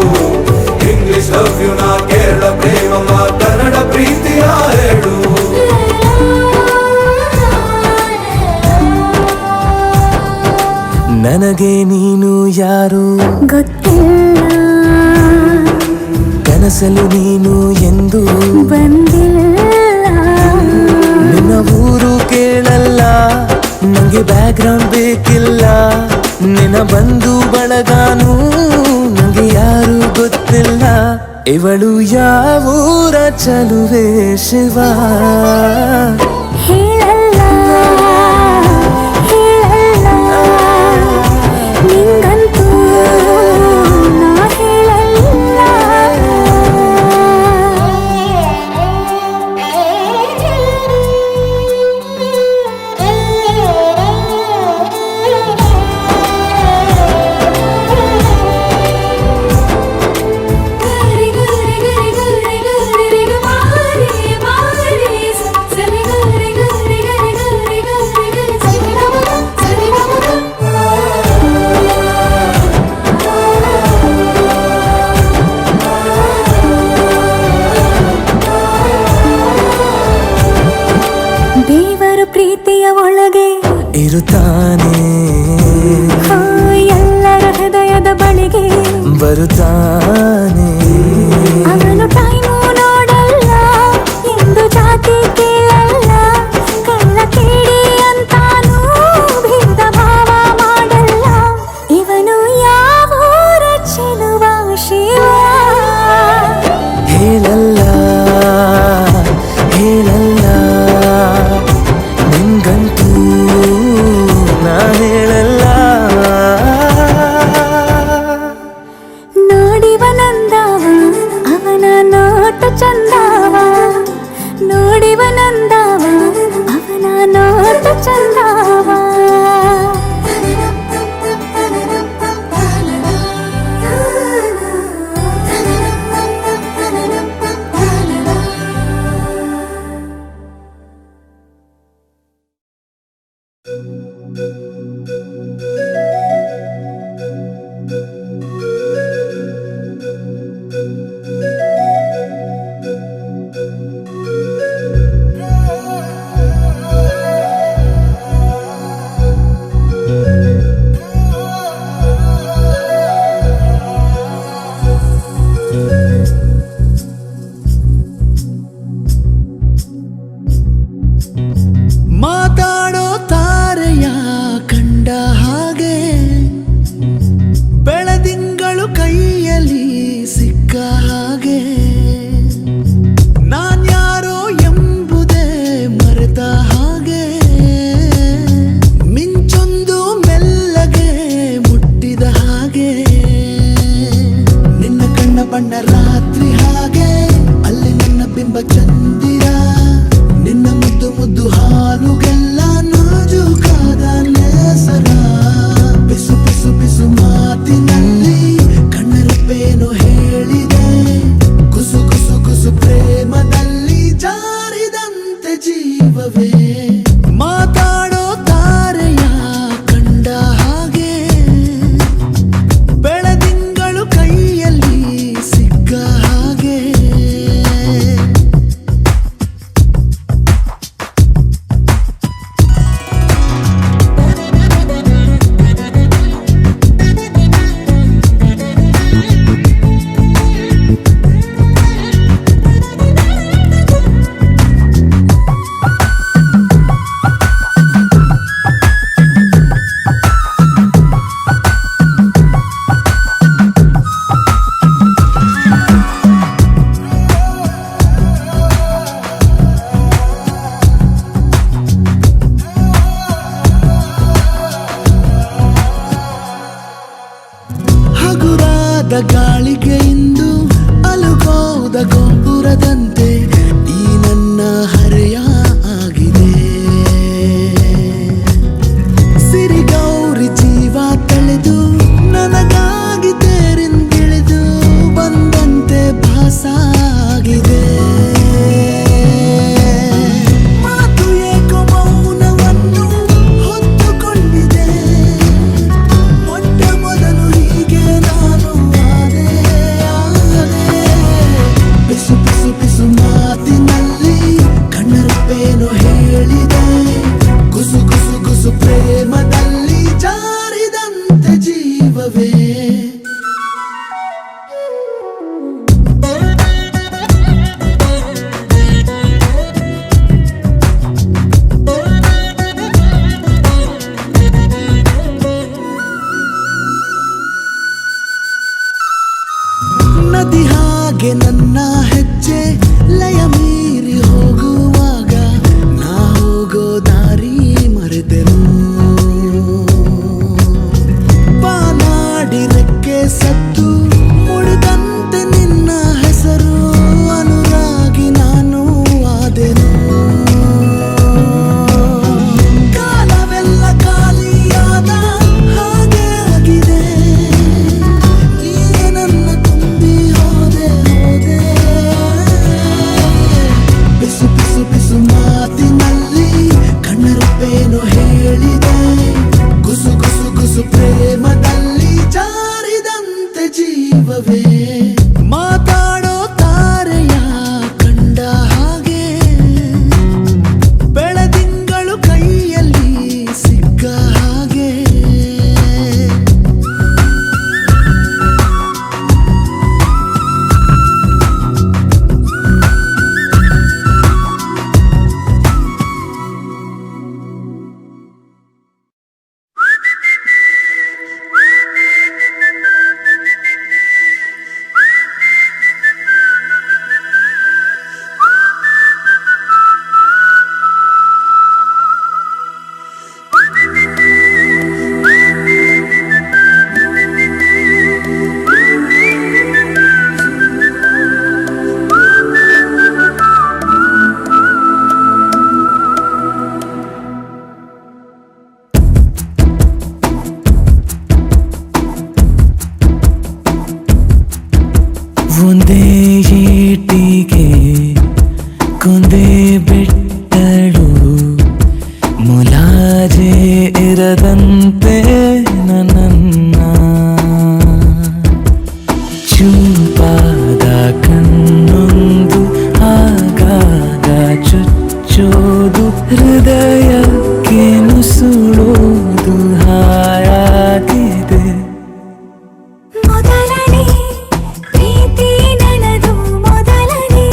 ಇಂಗ್ಲಿಷ್ ಲವ್ ಯು ನಾ ಕೇರಳ ಪ್ರೇಮವ ಕನ್ನಡ ಪ್ರೀತಿಯ ಹೇಳು ನನಗೆ ನೀನು ಯಾರು ಗೊತ್ತಿಲ್ಲ ಕನಸಲು ನೀನು ಎಂದು ಬಂದಿಲ್ಲ ನಿನ್ನ ಊರು ಕೇಳಲ್ಲ ನಂಗೆ ಬ್ಯಾಕ್ಗ್ರೌಂಡ್ ಬೇಕಿಲ್ಲ ನಿನ್ನ ಬಂಧು ಬಳಗಾನು ನಂಗೆ ಯಾರು ಗೊತ್ತಿಲ್ಲ ಇವಳು ಯಾವೂರ ಚಲುವೆ ಶಿವ ಹೇಳಲ್ಲ ಹೇಳಲ್ಲ ನಿಂಗಂತೂ ನಾ ದೇವರು ಪ್ರೀತಿಯ ಒಳಗೆ ಇರುತ್ತಾನೆ ಎಲ್ಲರ ಹೃದಯದ ಬಳಿಗೆ ಬರುತ್ತಾನೆ ಅವನು ಟೈಮು ನೋಡಲ್ಲ ಎಂದು ಜಾತಿ ಕೇಳಲ್ಲ ಕಳ್ಳ ಕೇಳಿ ಅಂತಾನು ಭೇದ ಭಾವ ಮಾಡಲ್ಲ ಇವನು ಯಾವೂರ ಚೆಲುವ ಶಿವ ಹೇಳಲ್ಲ ಹೇಳಲ್ಲ ನಿಂಗಂತೂ ನಾ ಹೇಳಲ್ಲ ನೋಡಿವನಂದವ ಅವನ ನೋಟ ಚಂದವ ನೋಡಿವನಂದವ ಅವನ ನೋಟ ಚಂದವ ಜೀವವೇ ಮಾತಾಡೋ ತಾರೆಯ ಕಂಡ ಹಾಗೆ ಬೆಳದಿಂಗಳು ಕೈಯಲ್ಲಿ ಸಿಕ್ಕ ಹಾಗೆ ಹಗುರಾದ ಗಾಳಿಗೆ ಇಂದು ಅಲುಗೋದ ಗೋಪುರದಂತೆ ಈ ನನ್ನ ಹರೆಯ ಆಗಿದೆ ಸಿರಿಗೌರಿ ಜೀವ ತಳೆದು ನನಗಾಗಿ ತೇರಿಂದಿಳಿದು ಬಂದಂತೆ ಭಾಸ ಆಗಿದೆ ಮಾತು ಏಕೋ ಮೌನವನ್ನು ಹೊತ್ತುಕೊಂಡಿದೆ ಮೊಟ್ಟ ಮೊದಲು ಹೀಗೆ ನಾನು ಆದೆ ಪಿಸು ಪಿಸು ಪಿಸು ಮಾತಿನಲ್ಲಿ ಕಣ್ಣರಪ್ಪೇನು ಹೇಳಿದೆ ಗುಸು ಗುಸು ಗುಸು ಪ್ರೇಮದಲ್ಲಿ ಜಾರಿದಂತೆ ಜೀವವೇ ನದಿ ಹಾಗೆ ನನ್ನ ಹೆಜ್ಜೆ ಲಯ ಮೀರಿ ಹೋಗುವಾಗ ನಾ ಹೋಗೋ ದಾರಿ ಮರೆತೆನು ಬಾನಾಡಿ ರೆಕ್ಕೆ ಸತ್ತು ಮುಡಿದಂತೆ ನಿನ್ನ ಹೆಸರು ಅನುರಾಗಿ ನಾನು ಆದೆನು ಕಾಲವೆಲ್ಲ ಖಾಲಿಯಾದ ಹಾಗೆ ಆಗಿದೆ ನೀನೇ ನನ್ನ ತುಂಬಿ ಹೋದೆ ಪಿಸು ಪಿಸು ಪಿಸು ಮಾತಿನಲ್ಲಿ ಕಣ್ಣರಪ್ಪೇನು ಹೇಳಿದೆ ಗುಸು ಗುಸು ಗುಸು ಪ್ರೇಮದಲ್ಲಿ ಜಾರಿದಂತೆ ಜೀವವೇ ಮಾತಾಡೋ ತಾರೆಯ ಕಂಡ ಹಾಗೆ ಬೆಳದಿಂಗಳು ಕೈಯಲ್ಲಿ ಸಿಕ್ಕ ಹಾಗೆ ಒಂದೇ ಏಟಿಗೆ ಕೊಂದೇ ಬಿಟ್ಟಳು ಮುಲಾಜೆ ಇರದಂತೆ ನನ್ನ ಚೂಪಾದ ಕಣ್ಣೊಂದು ಆಗಾಗ ಚುಚ್ಚೋದು ಹೃದಯಕ್ಕೆ ನುಸುಳೋದು ಹಾಯಾಗಿದೆ ಮೊದಲನೇ ಪ್ರೀತಿ ನನದು ಮೊದಲನೇ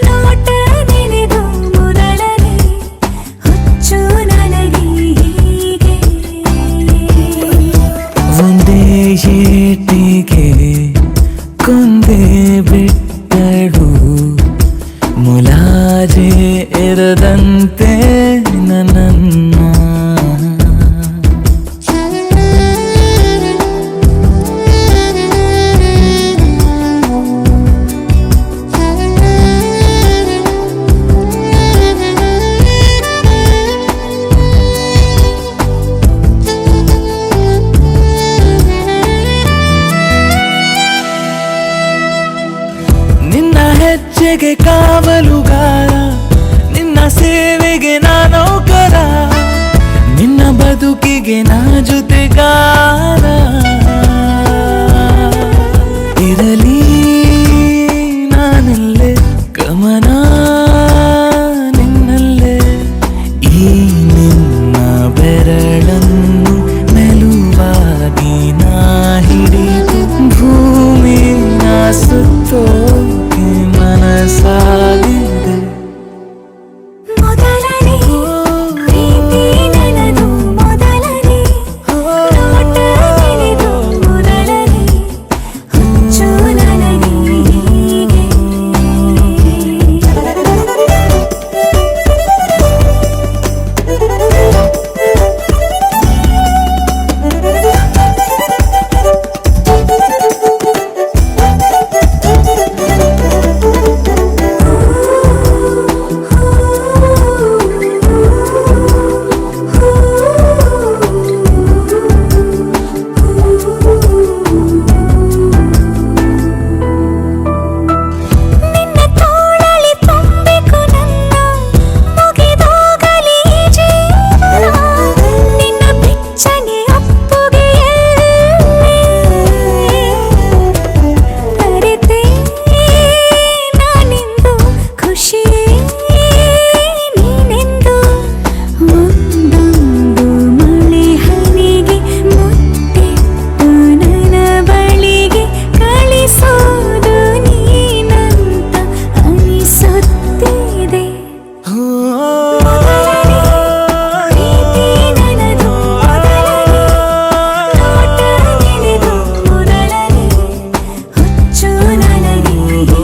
ನೋಟ ನೆನೆದು ಮೊದಲನೇ ಹುಚ್ಚು ನನಗೆ ಹೀಗೆ ಒಂದೇ ಏಟಿಗೆ ಕೊಂದೇ ಬಿಟ್ಟಳು ಮುಲಾಜೆ ಇರದಂತೆ ನನ್ನ ಹೆಜ್ಜೆಗೆ ಕಾವಲುಗಾರ ನಿನ್ನ ಸೇವೆ ಪ್ರೀತಿಗೆ ನಾನೌಕರ, ನಿನ್ನ ಬದುಕಿಗೆ ನಾ ಜೊತೆಗಾರ. ಇರಲಿ ನಾನಲ್ಲೇ ಗಮನ ನಿನ್ನಲ್ಲೇ, ಈ ನಿನ್ನ ಬೆರಳನ್ನು ಮೆಲುವಾಗಿ ನಾ ಹಿಡಿದು ಭೂಮಿನ ಸುತ್ತೋಕೆ ಮನಸಾಗಿದೆ. ಮೊದಲನೇ ಪ್ರೀತಿ ನನದು, ಮೊದಲನೇ ನೋಟ ನಿನದು, ಮೊದಲನೇ ಹುಚ್ಚು ನನಗೆ ಹೀಗೆ. ನಿನ್ನ ತೋಳಲಿ ತುಂಬೆಕು ನನ್ನ, ಮುಗಿದೋಗಲಿ ಈ ಜೀವನ. ನಿನ್ನ ಬೆಚ್ಚನೆ ಅಪ್ಪುಗೆಯಲ್ಲಿ ಅರಿತೆ ನಾನಿಂದು, ಖುಷಿಯೇ ನೀನೆಂದು. ಒಂದೊಂದು ಮಳೆ ಹನಿಗೆ ಮುತ್ತಿಟ್ಟು ನನ್ನ ಬಳಿಗೆ ಕಳಿಸೋದು ನೀನಂತ ಅನಿಸುತ್ತಿದೆ. ಮೊದಲನೇ ಪ್ರೀತಿ ನನದು, ಮೊದಲನೇ ನೋಟ ನಿನದು, ಮೊದಲನೇ ಹುಚ್ಚು ನನಗೆ ಹೀಗೆ.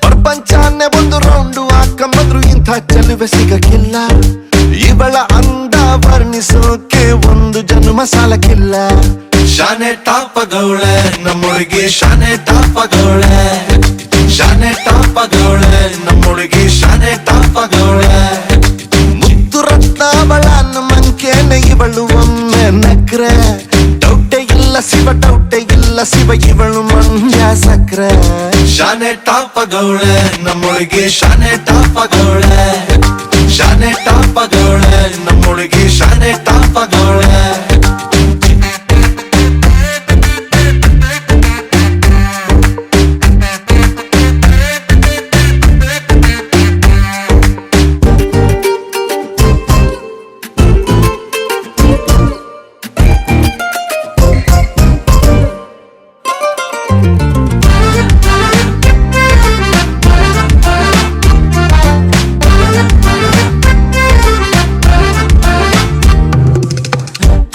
ಪ್ರಪಂಚನೇ ಒಂದು ರೌಂಡು ಹಾಕಂಬಂದ್ರು ಇಂಥ ಚೆಲುವೆ ಸಿಗಕ್ಕಿಲ್ಲ. ಇವಳ ಅಂದ ವರ್ಣಿಸೋಕೆ ಒಂದು ಜನ್ಮ ಸಾಲಕ್ಕಿಲ್ಲ. ಶಾನೆ ಟಾಪಗೌಳೆ ನಮ್ಮೊಳಗೆ, ಶಾನೆ ಟಾಪಗೌಳೆ, ಶಾನೆ ಟಾಪಗೌಳೆ ನಮ್ಮೊಳಗೆ, ಶಾನೆ ಟಾಪಗೌಳೆ. ಮುತ್ತು ರತ್ನಾವಳ ಮಂಕೇನೆ ಇವಳು ಒಮ್ಮೆ ನಕ್ರೆ. ಡೌಟೆ ಇಲ್ಲ ಶಿವ, ಡೌಟೆ ಇಲ್ಲ ಶಿವ, ಇವಳು ಮಂಡ್ಯ ಸಕ್ರೆ. ಶಾನೆ ಟಾಪಗೌಳೆ ನಮ್ಮೊಳಗೆ, ಶಾನೆ ಟಾಪಗೌಳೆ, ಶಾನೆ ಟಾಪಗೌಳೆ ನಮ್ಮೊಳಗೆ, ಶಾನೆ ಟಾಪಗೌಳೆ.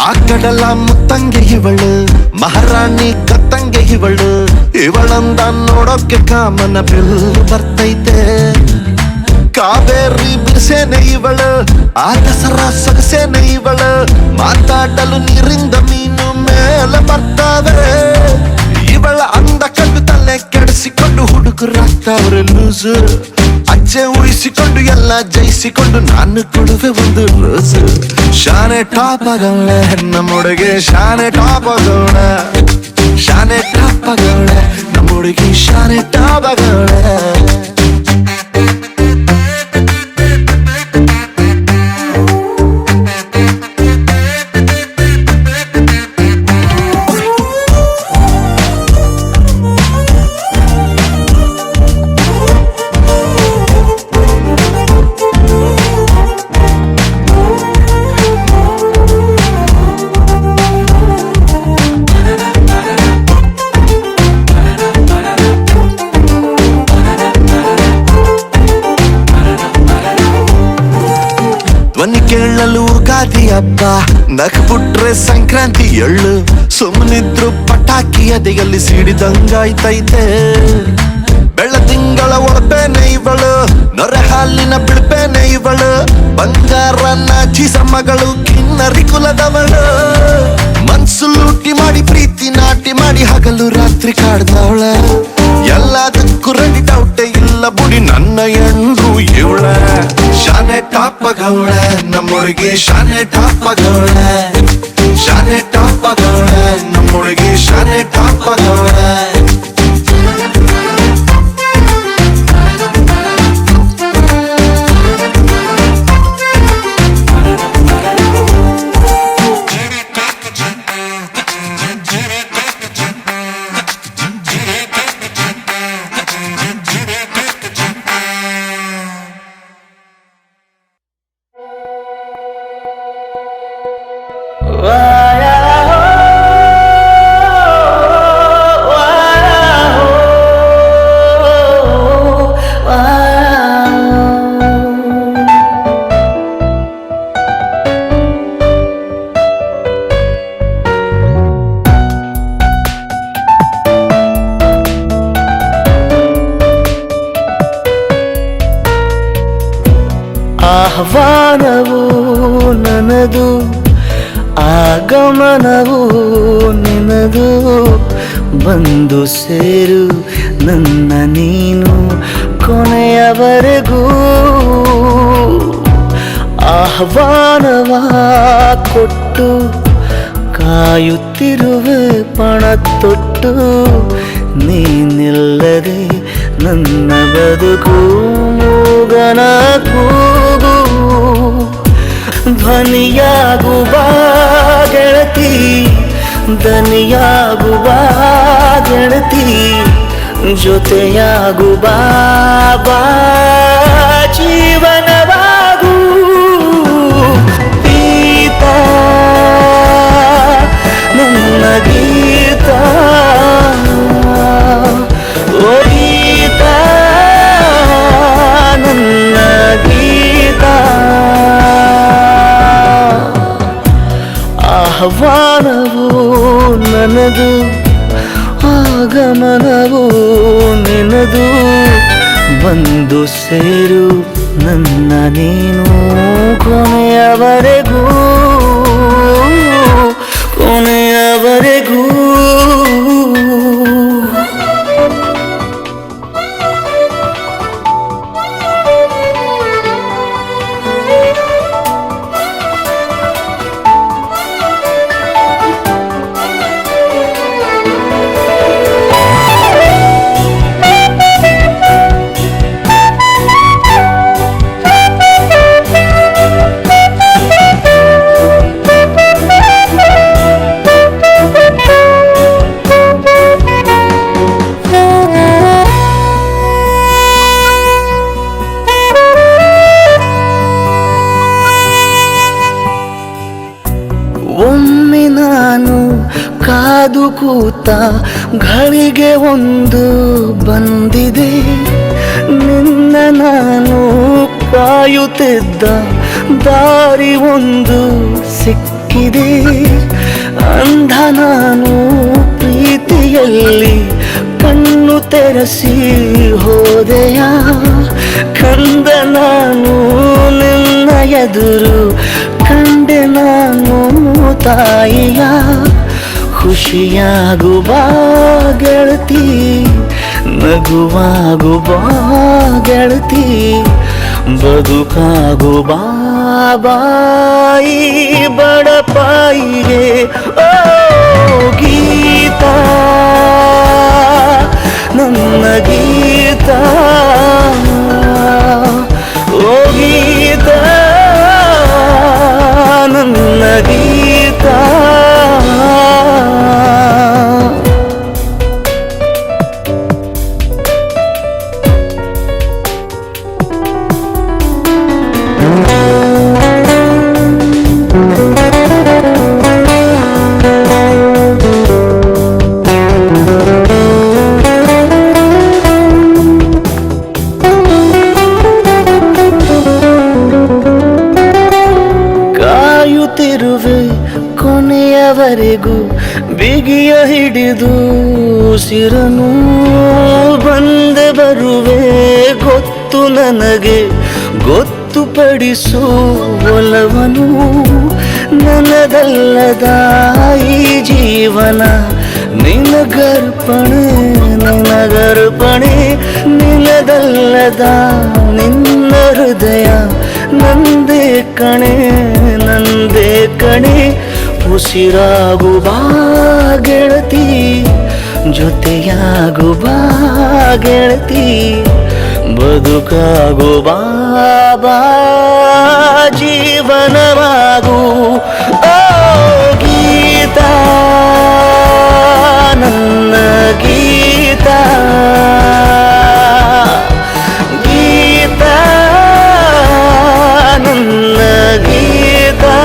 ಆ ಕಡಲ ಮುತ್ತಂಗೆ ಇವಳು, ಮಹಾರಾಣಿ ಕತ್ತಂಗೆ ಇವಳು. ಇವಳಂದ ನೋಡೋಕೆ ಕಾಮನ ಬಿಲ್ ಬರ್ತೈತೆ. ಕಾವೇರಿ ಬಿರ್ಸೇನೆ ಇವಳು, ಆ ದಸರಾ ಸೊಗಸೇನೆ ಇವಳು. ಮಾತಾಡಲು ನೀರಿಂದ ಮೀನು ಮೇಲೆ ಬರ್ತಾವೆ. ಇವಳ ಅಂದ ಕಂಡು ತಲೆ ಕೆಡಿಸಿಕೊಂಡು ಹುಡುಗರಾಗ್ತಾವ್ರೆ ಲೂಸು. ಅಜ್ಜೆ ಉಳಿಸಿಕೊಂಡು ಎಲ್ಲ ಜಯಿಸಿಕೊಂಡು ನಾನು ಕೊಡುವೆ ಒಂದು ರೋಸು. ಶಾನೆ ಟಾಪಗೌಳೆ ನಮ್ಮೊಳಗೆ, ಶಾನೆ ಟಾಪಗೌಳೆ, ಶಾನೆ ಟಾಪಗೌಳೆ ನಮ್ಮೊಳಗೆ, ಶಾನೆ ಟಾಪಗೌಳೆ. ಬನ್ನಿ ಕೇಳಲು ಗಾದಿ ಹಬ್ಬ, ನಕ್ಬಿಟ್ರೆ ಸಂಕ್ರಾಂತಿ ಎಳ್ಳು, ಸುಮ್ಮನಿದ್ರು ಪಟಾಕಿ ಎದೆಯಲ್ಲಿ ಸಿಡಿದಂಗಾಯ್ತೈತೆ. ಬೆಳ್ಳ ತಿಂಗಳ ಒಳಪೇನೆ ಇವಳು, ನೊರೆ ಹಾಲಿನ ಬಿಳ್ಪೇನೆ ಇವಳು, ಬಂಗಾರನ ಚೀಸ ಮಗಳು, ಕಿನ್ನರಿ ಕುಲದವಳು. ಮನ್ಸು ಲೂಟಿ ಮಾಡಿ ಪ್ರೀತಿ ನಾಟಿ ಮಾಡಿ ಹಗಲು ರಾತ್ರಿ ಕಾಡ್ದವಳ. ಎಲ್ಲದಕ್ಕೂ ರೆಡಿ ಡೌಟೇ ಇಲ್ಲ ಬುಡಿ ನನ್ನ ಎಂಡ್ರು ಇವಳ. ಶಾನೆ ಟಾಪಗವಳ ನಮ್ಮೊಳಗೆ, ಶಾನೆ ಟಾಪಗವಳ, ಶಾನೆ ಟಾಪಗವಳ ನಮ್ಮೊಳಗೆ, ಶಾನೆ ಟಾಪಗವಳ. ಆಹ್ವಾನವು ನನದು, ಆಗಮನವು ನಿನದು, ಬಂದು ಸೇರು ನನ್ನ ನೀನು ಕೊನೆಯವರೆಗೂ. ಆಹ್ವಾನವ ಕೊಟ್ಟು ಕಾಯುತ್ತಿರುವೆ ಪಣ ತೊಟ್ಟು, ನೀನಿಲ್ಲದೆ ನನ್ನ ಬದುಕು ಮೂಗನ ಕೂಗು. ಧ್ವನಿಯಾಗುವ ಗೆಳತಿ, ದನಿಯಾಗುವ ಗೆಳತಿ, ಜೊತೆಯಾಗುವ ಬಾ ಜೀವನವಾಗು. ಗೀತ ನನ್ನ ಗೀತ, ಓ ಗೀತ ನನ್ನ ಗೀತ. ಆಹ್ವಾನವು ನನದು, ಆಗಮನವು ನಿನದು, ಬಂದು ಸೇರು ನನ್ನ ನೀನು ಕೊನೆಯವರೆಗೂ, ಕೊನೆಯವರೆಗೂ. ಒಮ್ಮೆ ನಾನು ಕಾದು ಕೂತ ಘಳಿಗೆ ಒಂದು ಬಂದಿದೆ, ನಿನ್ನ ನಾನು ಕಾಯುತ್ತಿದ್ದ ದಾರಿ ಒಂದು ಸಿಕ್ಕಿದೆ. ಅಂಧ ನಾನು ಪ್ರೀತಿಯಲ್ಲಿ ಕಣ್ಣು ತೆರೆಸಿ ಹೋದೆಯ, ಕಂದ ನಾನು ನಿನ್ನ ಎದುರು ಕಂಡೆ ನಾನು ತಾಯಿಯ. ಖುಷಿಯಾಗುವ ಗೆಳತಿ, ನಗುವಾಗುವ ಗೆಳತಿ, ಬದುಕಾಗುವ ಬಾಯಿ ಬಡಪಾಯಿಗೆ. ಓ ಗೀತ ನನ್ನ ಗೀತ, ಓ ಗೀತ ನನ್ನ ಗೀತ. ಉಸಿರನು ಬಂದೆ ಬರುವೆ ಗೊತ್ತು ನನಗೆ ಗೊತ್ತುಪಡಿಸು ಒಲವನು ನನ್ನದಲ್ಲದ ಈ ಜೀವನ ನಿನಗರ್ಪಣೆ ನಿನಗರ್ಪಣೆ ನಿನ್ನದಲ್ಲದ ನಿನ್ನ ಹೃದಯ ನಂದೇ ಕಣೆ ನಂದೇ ಕಣೆ ಉಸಿರಾಗು ಬಾ ಗೆಳತಿ ಜೊತೆಯಾಗು ಬಾ ಗೆಳತಿ ಬದುಕಾಗು ಬಾ ಬಾ ಜೀವನವಾಗು ಓ ಗೀತಾ ನನ್ನ ಗೀತಾ ಗೀತಾ ನನ್ನ ಗೀತಾ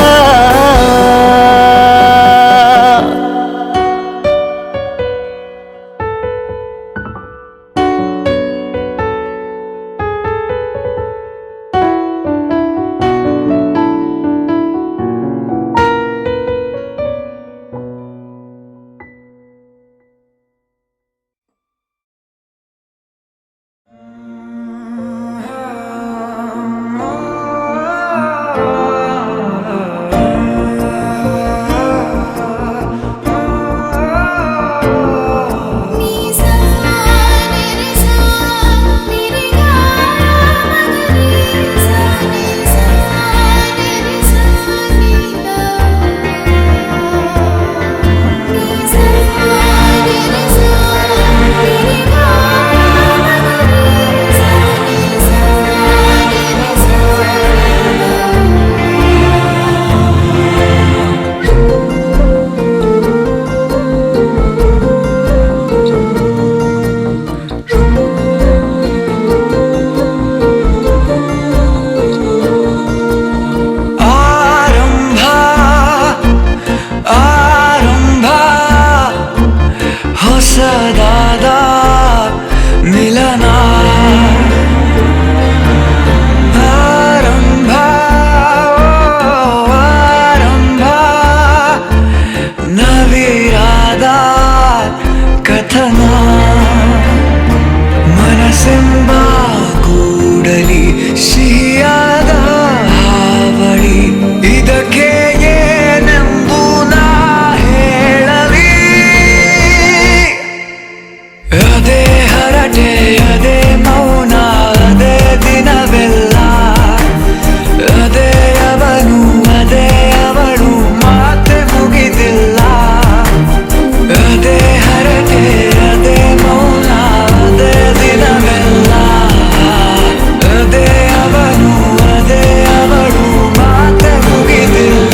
ಅವನು ಅದೇ ಅವಳು ಮಾತೆ ಮುಗಿದಿಲ್ಲ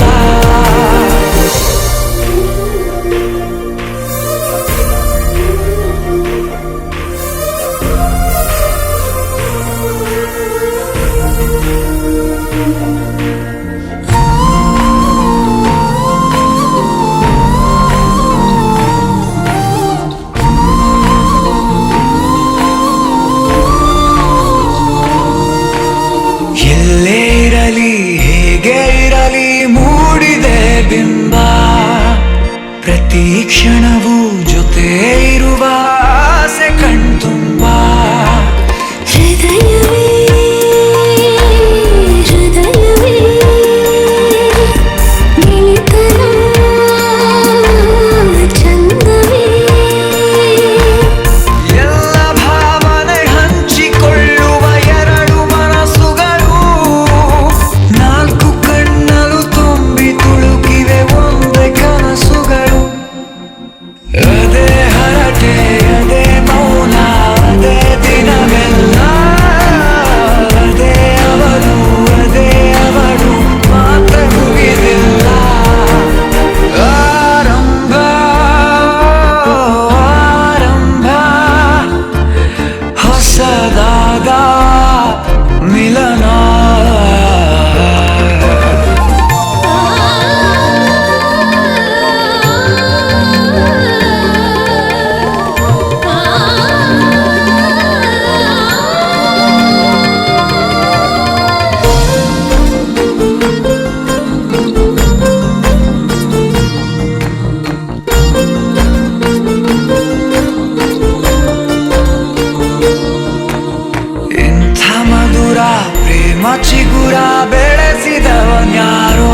ಚಿಗುರ ಬೆಳೆಸಿದವನ್ಯಾರೋ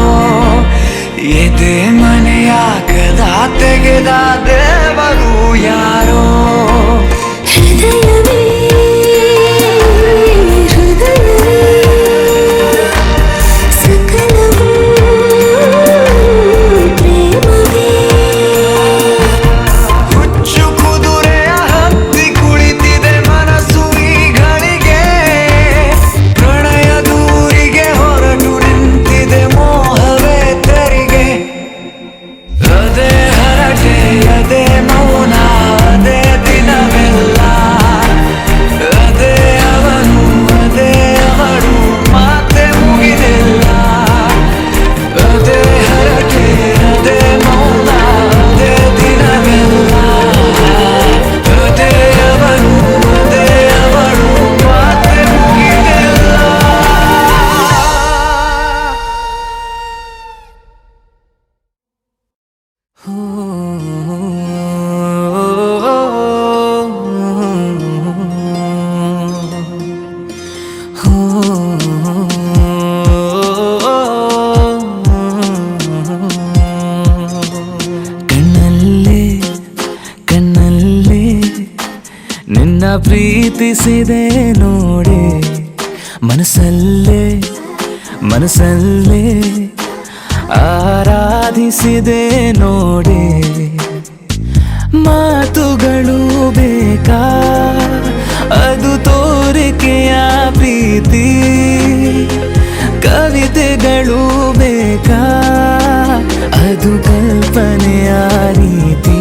ಎದೆ ಮನೆಯ ಕದ ತೆಗೆದ ದೇವರು ಯಾರೋ ಹೃದಯವೇ ಹೃದಯವೇ ಸಕಲವೂ ಪ್ರೇಮವೇ ಹುಚ್ಚು ಕುದುರೆಯ ಹತ್ತಿ ಕುಳಿತಿದೆ ಮನಸ್ಸು ಈಗಳಿಗೆ ಪ್ರಣಯ ದೂರಿಗೆ ಹೊರಟು ನಿಂತಿದೆ ಮೋಹವೇ ತೆರಿಗೆ ಅದೇ ಹರಟೆ ಅದೇ ಮೌನ ಅದೇ ದಿನವೆಲ್ಲ ಅದೇ ಅವನು ಅದೇ ಅವಳು ಮಾತೆ ಮುಗಿದಿಲ್ಲ ಅದೇ ಹರಟೆ ಅದೇ ಮೌನ ಅದೇ ದಿನವೆಲ್ಲ ಅದೇ ಅವನು ಅದೇ ಅವಳು ಮಾತೆ ಮುಗಿದಿಲ್ಲ ಕಣ್ಣಲ್ಲೇ ಕಣ್ಣಲ್ಲೇ ನಿನ್ನ ಪ್ರೀತಿಸಿದೆ ನೋಡಿ ಮನಸ್ಸಲ್ಲೇ ಮನಸ್ಸಲ್ಲೇ ಆರಾಧಿಸಿದೆ ನೋಡಿ ಮಾತುಗಳು ಬೇಕಾ ಅದು ತೋರಿಕೆಯ ಪ್ರೀತಿ ಕವಿತೆಗಳು ಬೇಕಾ ಅದು ಕಲ್ಪನೆಯ ರೀತಿ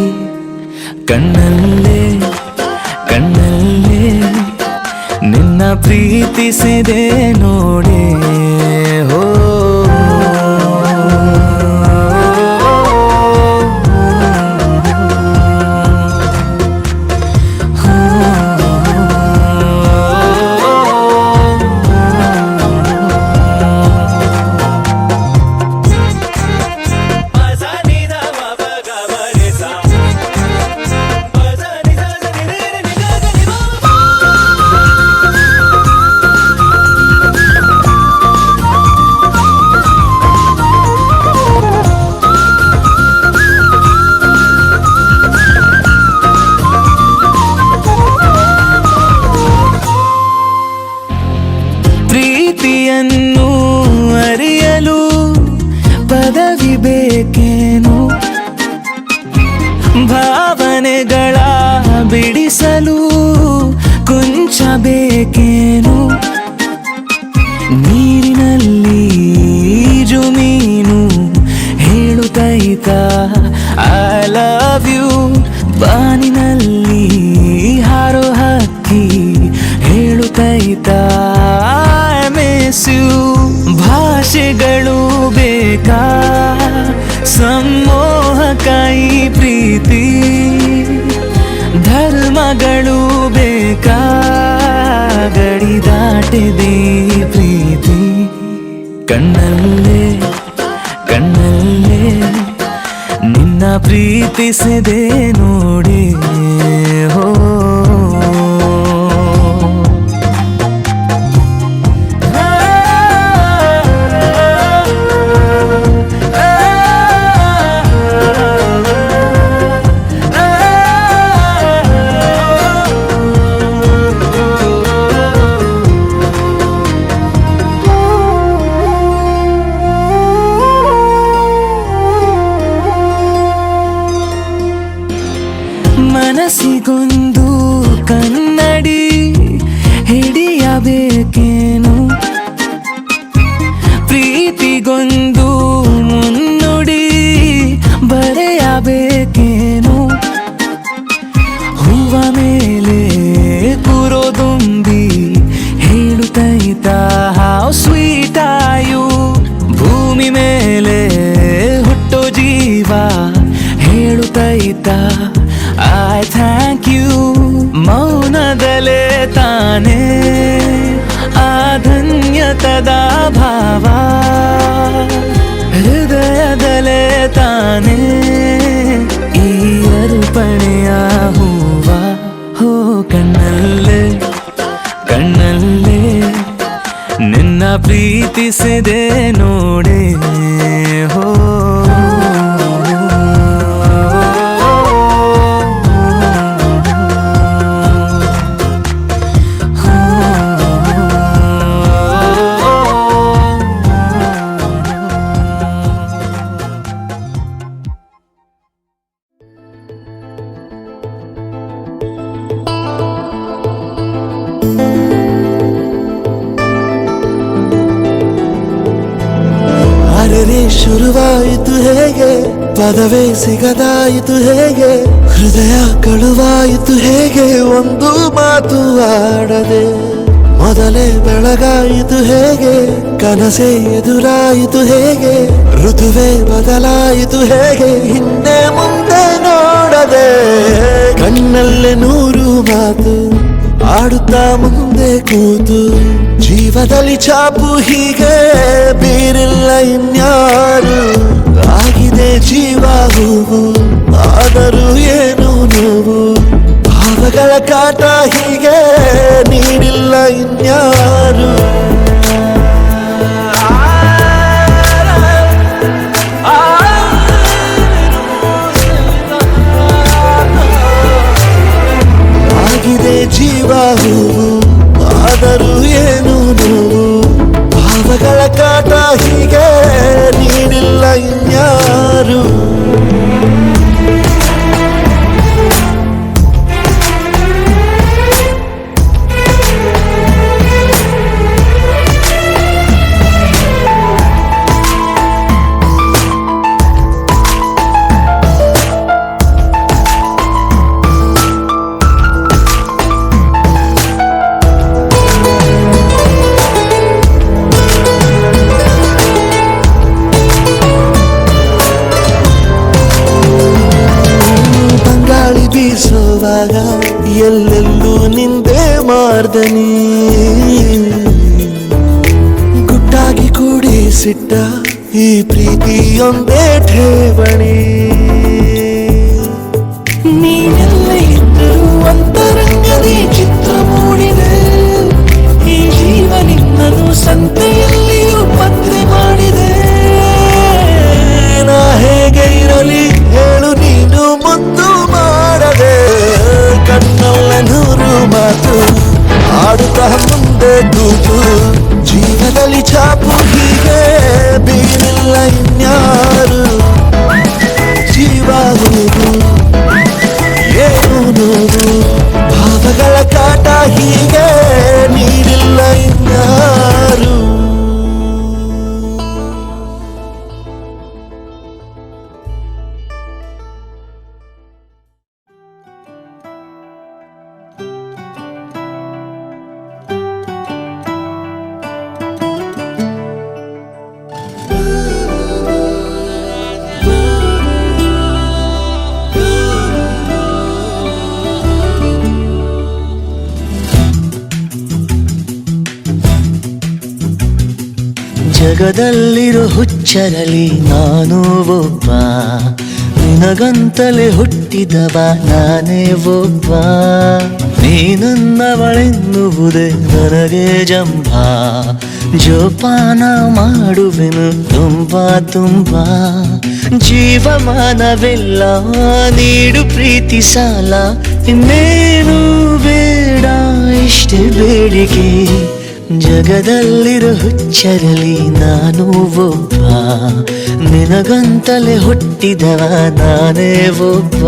ಕಣ್ಣಲ್ಲೇ ಕಣ್ಣಲ್ಲೇ ನಿನ್ನ ಪ್ರೀತಿಸಿದೆ ನೋಡಿ ಹೋ ಪ್ರೀತಿಯನ್ನು ಅರಿಯಲು ಪದವಿ ಬೇಕೇನು ಭಾವನೆಗಳ ಬಿಡಿಸಲು ಕೊಂಚ ಬೇಕೇನು ನೀರಿನಲ್ಲಿ ಜುಮೀನು ಹೇಳುತ್ತೈತ ಐ ಲವ್ ಯು ಬಾನಿನಲ್ಲಿ ಹಾರೋ ಹಕ್ಕಿ ಹೇಳುತ್ತೈತ ಐ ಮಿಸ್ ಯು ಭಾಷೆಗಳು ಬೇಕಾ ಸಂಮೋಹಕಾಯಿ ಪ್ರೀತಿ ಧರ್ಮಗಳು ಬೇಕಾ ಗಡಿ ದಾಟಿದೆ ಪ್ರೀತಿ ಕಣ್ಣಲ್ಲೇ ಕಣ್ಣಲ್ಲೇ ನಿನ್ನ ಪ್ರೀತಿಸಿದೆ ನೋಡಿ ಹೋ ಮನಸ್ಸಿಗೊಂದು ಕನ್ನಡಿ ಹಿಡಿಯಬೇಕೇನು ಪ್ರೀತಿಗೊಂದು ಮುನ್ನುಡಿ ಬರೆಯಬೇಕೇನು ಹೂವ ಮೇಲೆ ಕುರೋದುಂಬಿ ಹೇಳುತ್ತೈತ ಹೌ ಸ್ವೀಟ್ ಆಯು ಭೂಮಿ ಮೇಲೆ ಹುಟ್ಟೋ ಜೀವ ಹೇಳುತ್ತೈತ I thank you ಮೌನದಲೇ ತಾನೇ ಆಧನ್ಯತದ ಭಾವ ಹೃದಯದಲೇ ತಾನೇ ಈ ಅರ್ಪಣೆಯ ಹೂವ ಹೋ ಕಣ್ಣಲ್ಲೇ ಕಣ್ಣಲ್ಲೇ ನಿನ್ನ ಅರಳಿಸಿದೆ ನೋಡೆ ಹೋ ಅರೆ ಶುರುವಾಯಿತು ಹೇಗೆ ಪದವೇ ಸಿಗದಾಯಿತು ಹೇಗೆ ಹೃದಯ ಕಳುವಾಯಿತು ಹೇಗೆ ಒಂದು ಮಾತು ಆಡದೆ ಮೊದಲೇ ಬೆಳಗಾಯಿತು ಹೇಗೆ ಕನಸೇ ಎದುರಾಯಿತು ಹೇಗೆ ಋತುವೇ ಬದಲಾಯಿತು ಹೇಗೆ ಹಿಂದೆ ಮುಂದೆ ನೋಡದೆ ಕಣ್ಣಲ್ಲೇ ನೂರು ಮಾತು ಆಡುತ್ತಾ ಮುಂದೆ ಕೂತು ಜೀವದಲ್ಲಿ ಛಾಪು ಹೀಗೆ ಬೀರಿಲ್ಲ ಇನ್ಯಾರು ಆಗಿದೆ ಜೀವ ಹೂವು ಆದರೂ ಏನು ನೋವು ಭಾವಗಳ ಕಾಟ ಹೀಗೆ ನೀಡಿಲ್ಲ ಇನ್ಯಾರು ಆಗಿದೆ ಜೀವ ಹೂವು ಆದರೂ ಏನು ನೋವು ಭಾವಗಳ ಕಾಟ ಹೀಗೆ ನೀಡಿಲ್ಲ ಇನ್ಯಾರು ಬೀಸುವಾಗ ಎಲ್ಲೆಲ್ಲೂ ನಿಂದೆ ಮಾರ್ದನಿ ಗುಟ್ಟಾಗಿ ಕೂಡಿಸಿಟ್ಟ ಈ ಪ್ರೀತಿಯೊಂದೇ ಠೇವಣಿ ನೀನೆಲ್ಲ ಇದ್ದರೂ ಅಂತರಂಗದಿ ಚಿತ್ರ ಮೂಡಿದೆ ಈ ಜೀವ ನಿನ್ನನು ಸಂತೆಯಲ್ಲಿಯೂ ಪತ್ರೆ ಮಾಡಿದೆ ನಾ ಹೇಗೆ ಇರಲಿ ಹೇಳು ನೀನು ಮುದ್ದು ಮಾಡದೆ ಕಣ್ಣಲ್ಲ ನೂರು ಮಾತು ಆಡುತ್ತಾ ಮುಂದೆ ಕೂತು ಜೀವದಲ್ಲಿ ಛಾಪು ಹೀಗೆ ಬೀರಿಲ್ಲ ಇನ್ಯಾರು ಜೀವ ಹೂವು ಏನು ನೋವು ಭಾವಗಳ ಕಾಟ ಹೀಗೆ ನೀಡಿಲ್ಲ ಇನ್ಯಾರು ಜಗದಲ್ಲಿರೋ ಹುಚ್ಚರಲಿ ನಾನು ಒಬ್ಬ ನಿನಗಂತಲೇ ಹುಟ್ಟಿದವ ನಾನೇ ಒಬ್ಬ ನೀನನ್ನವಳೆನ್ನುವುದೇ ನನಗೆ ಜಂಭ ಜೋಪಾನ ಮಾಡುವೆನು ತುಂಬಾ ತುಂಬಾ ಜೀವಮಾನವೆಲ್ಲ ನೀಡು ಪ್ರೀತಿ ಸಾಲ ಇನ್ನೇನು ಬೇಡ ಇಷ್ಟೇ ಬೇಡಿಕೆ ಜಗದಲ್ಲಿರೋ ಹುಚ್ಚರಲಿ ನಾನು ಒಬ್ಬ ನಿನಗಂತಲೇ ಹುಟ್ಟಿದವ ನಾನೇ ಒಬ್ಬ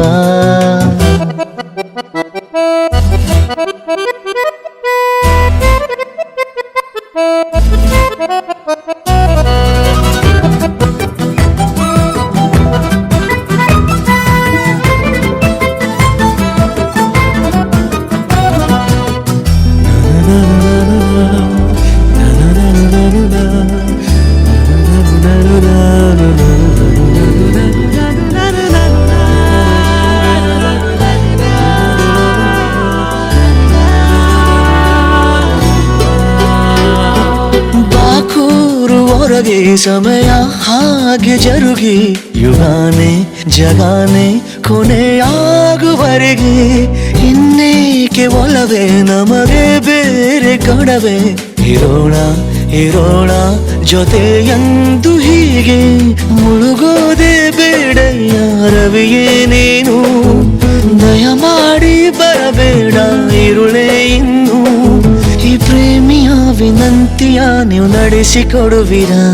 ಹೊರಗೆ ಸಮಯ ಹಾಗೆ ಜರುಗಿ ಯುಗಾನೆ ಜಗಾನೆ ಕೊನೆಯಾಗುವರೆಗೆ ಇನ್ನೇಕೆ ಒಲವೇ ನಮಗೆ ಬೇರೆ ಕಡವೆ ಇರೋಣ ಇರೋಣ ಜೊತೆಯಂದು ಹೀಗೆ ಮುಳುಗೋದೆ ಬೇಡಯ್ಯ ರವಿಯೇ ನೀನು ದಯಮಾಡಿ ಬರಬೇಡ ಇರುಳೇ ಇನ್ನು ಈ ಪ್ರೇಮಿಯ ವಿನಂತಿಯ ನೀವು ನಡೆಸಿಕೊಡುವಿರಾ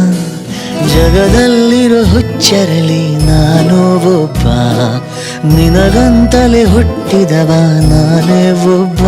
ಜಗದಲ್ಲಿರೋ ಹುಚ್ಚರಲಿ ನಾನು ಒಬ್ಬ ನಿನಗಂತಲೇ ಹುಟ್ಟಿದವ ನಾನೇ ಒಬ್ಬ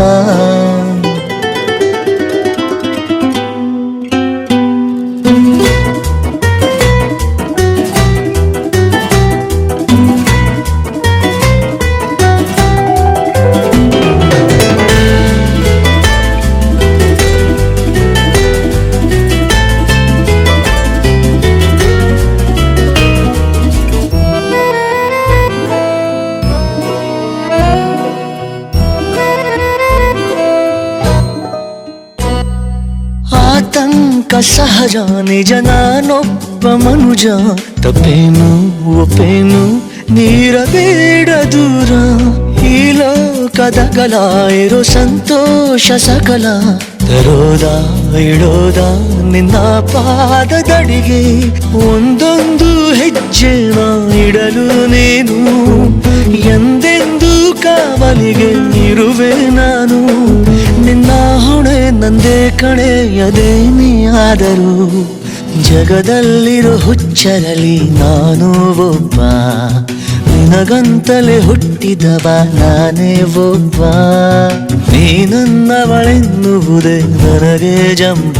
ಆತಂಕ ಸಹಜ ನಿಜ ನಾನೊಬ್ಬ ಮನುಜ ತಪ್ಪೇನು ಒಪ್ಪೇನು ನೀರಬೇಡ ದೂರ ಈ ಲೋಕದಗಲ ಇರೋ ಸಂತೋಷ ಸಕಲ ತರೋದ ಇಡೋದ ನಿನ್ನ ಪಾದದಡಿಗೆ ಒಂದೊಂದು ಹೆಜ್ಜೆನ ಇಡಲು ನೀನು ಎಂದೆಂದು ಕಾವಲಿಗೆ ಇರುವೆ ನಾನು ನಿನ್ನ ಹೊಣೆ ನಂದೇ ಕಣೆಯದೇ ನೀ ಆದರೂ ಜಗದಲ್ಲಿರೋ ಹುಚ್ಚರಲಿ ನಾನು ಒಬ್ಬ ನಿನಗಂತಲೇ ಹುಟ್ಟಿದವ ನಾನೇ ಒಬ್ಬ ನೀನನ್ನವಳೆನ್ನುವುದೇ ನನಗೆ ಜಂಬ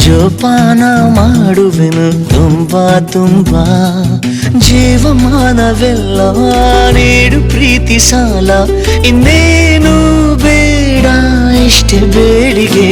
ಜೋಪಾನ ಮಾಡುವೆನು ತುಂಬಾ ತುಂಬಾ ಜೀವಮಾನವೆಲ್ಲ ನೀಡು ಪ್ರೀತಿ ಸಾಲ ಇನ್ನೇನು ಬೇಡ ಇಷ್ಟೇ ಬೇಡಿಗೆ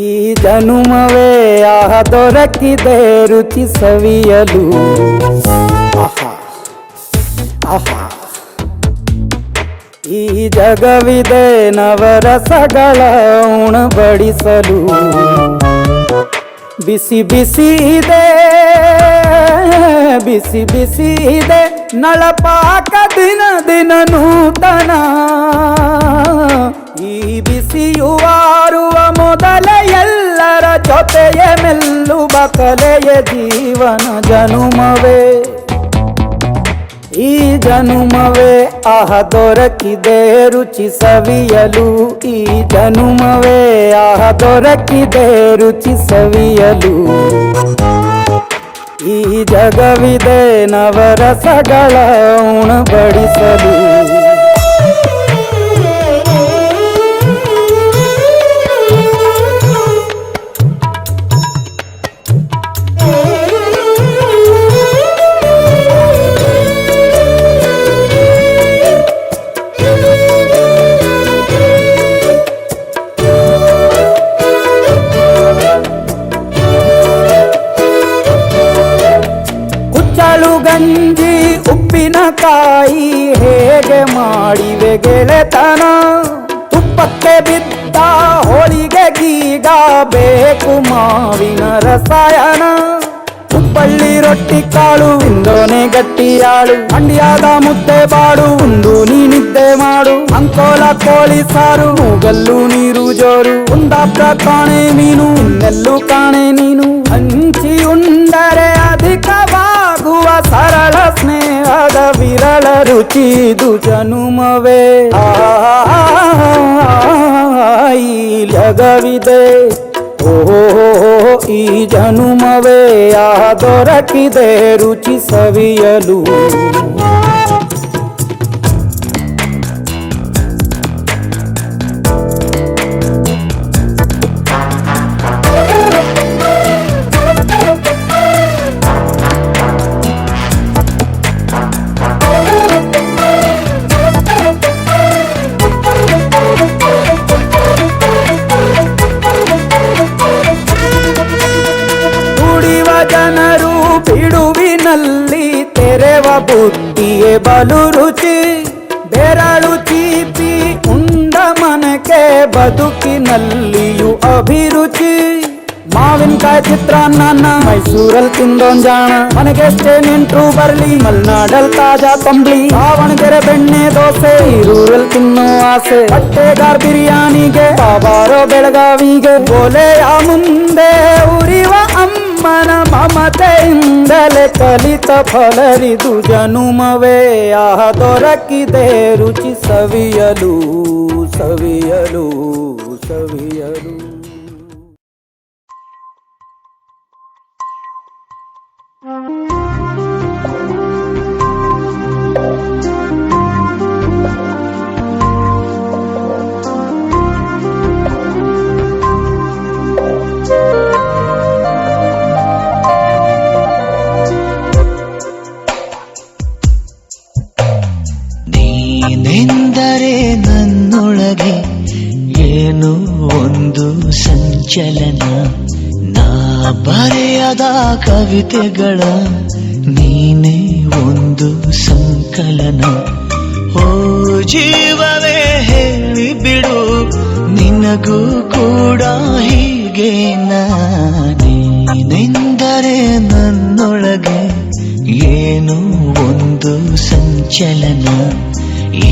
ಈ ಜನುಮವೇ ಆಹ ದೊರಕಿದೆ ರುಚಿ ಸವಿಯಲು ಆಹಾ ಆಹಾ ಈ ಜಗವಿದೆ ನವರಸಗಳ ಉಣಬಡಿಸಲು ಬಿಸಿ ಬಿಸಿ ಇದೆ ಬಿಸಿ ಬಿಸಿ ಇದೆ ನಳಪಾಕ ದಿನ ದಿನ ನೂತನ ಈ ಬಿಸಿಯುವಾರುವ ಮೊದಲೇ ಎಲ್ಲರ ಜೊತೆಯೇ ಮೆಲ್ಲುವ ಕಲೆಯ ಜೀವನ ಜನುಮವೇ ಈ ಜನುಮವೇ ಆಹ ದೊರಕಿದೆ ರುಚಿ ಸವಿಯಲು ಈ ಜನುಮವೇ ಆಹ ದೊರಕಿದೆ ರುಚಿ ಸವಿಯಲು ಈ ಜಗವಿದೆ ನವರಸಗಳ ಉಣಬಡಿಸಲು ಗಂಜಿ ಉಪ್ಪಿನಕಾಯಿ ಹೇಗೆ ಮಾಡಿವೆ ಗೆಳೆತನ ತುಪ್ಪಕ್ಕೆ ಬಿದ್ದ ಹೋಳಿಗೆ ಗೀಗ ಬೇಕು ಮಾವಿನ ರಸಾಯನ ಹುಬ್ಬಳ್ಳಿ ರೊಟ್ಟಿ ಕಾಳು ಇಂದೋನೆ ಗಟ್ಟಿಯಾಳು ಮಂಡ್ಯದ ಮುದ್ದೆ ಬಾಡು ಉಂಡು ನೀನಿದ್ದೆ ಮಾಡು ಅಂಕೋಲ ಕೋಳಿ ಸಾರು ಮೂಗಲ್ಲು ನೀರು ಜೋರು ಕುಂದಾಪುರ ಕಾಣೆ ಮೀನು ಇನ್ನೆಲ್ಲೂ ಕಾಣೆ ನೀನು ಹಂಚಿ ಉಂಡರೆ ಅಧಿಕವಾಗುವ ಸರಳ ಸ್ನೇಹದ ವಿರಳ ರುಚಿದು ಜನುಮವೇ ಈ ಲಗವಿದೆ ಓಹೋ ಈ ಜನುಮವೇ ದೊರಕಿದೆ ರುಚಿ ಸವಿಯಲು ಬುತ್ತಿಯೇ ಬಲು ರುಚಿ ಬೆರಳು ಚೀಪಿ ಉಂಡ ಮನಕ್ಕೆ ಬದುಕಿನಲ್ಲಿಯೂ ಅಭಿರುಚಿ ಮಾವಿನಕಾಯಿ ಚಿತ್ರಾನ್ನ ಮೈಸೂರಲ್ಲಿ ತಿಂದೊಂದ್ ಜಾಣ ಮನೆಗೆಷ್ಟೇ ನೆಂಟ್ರು ಬರ್ಲಿ ಮಲ್ನಾಡಲ್ ತಾಜಾ ಕಂಬ್ಲಿ ದಾವಣಗೆರೆ ಬೆಣ್ಣೆ ದೋಸೆ ಈರೂರಲ್ಲಿ ತಿನ್ನೋ ಆಸೆ ಹೊಟ್ಟೆಗಾರ್ ಬಿರಿಯಾನಿಗೆ ಬಾಬಾರೋ ಬೆಳಗಾವಿಗೆ ಗೋಲೆಯ ಮುಂದೆ ಉರಿವ ಅಮ್ಮನ ಮಮತೆಯಿಂದಲೇ ಕಲಿತ ಫಲರಿದು ಜನುಮವೇ ಆಹ ದೊರಕಿದೆ ರುಚಿ ಸವಿಯಲು ಸವಿಯಲು ಸವಿಯಲು. ನೀನೆಂದರೆ ನನ್ನೊಳಗೆ ಏನೋ ಒಂದು ಸಂಚಲನ ನಾ ಬರೆಯದ ಕವಿತೆಗಳ ನೀನೇ ಒಂದು ಸಂಕಲನ ಓ ಜೀವವೇ ಹೇಳಿಬಿಡು ನಿನಗೂ ಕೂಡ ಹೀಗೆ ನೀನೆಂದರೆ ನನ್ನೊಳಗೆ ಏನೋ ಒಂದು ಸಂಚಲನ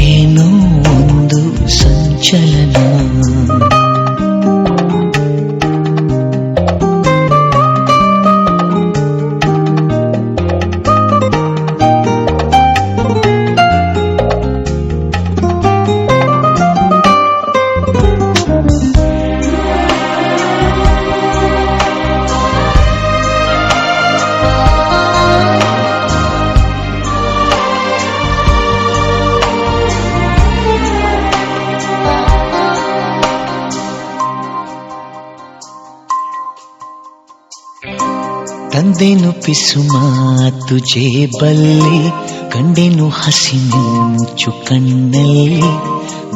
ಏನೋ ಒಂದು ಸಂಚಲನ. ತಂದೆನು ಪಿಸು ಮಾತು ಜೇಬಲ್ಲಿ ಕಂಡೆನು ಹಸಿ ಮಿಂಚು ಕಣ್ಣಲ್ಲಿ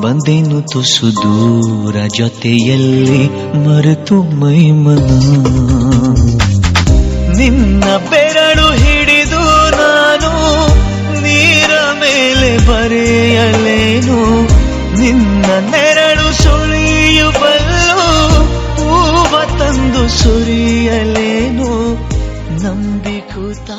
ಬಂದೆನು ತುಸು ದೂರ ಜೊತೆಯಲ್ಲಿ ಮರೆತು ಮೈಮನ ನಿನ್ನ ಬೆರಳು ಹಿಡಿದು ನಾನು ನೀರ ಮೇಲೆ ಬರೆಯಲೇನು ನಿನ್ನ ನೆರಳು ಸುಳಿಯುಬಲ್ಲು ಹೂವ ತಂದು ಸುರಿಯಲೇನು ನಂಬಿಕೂತ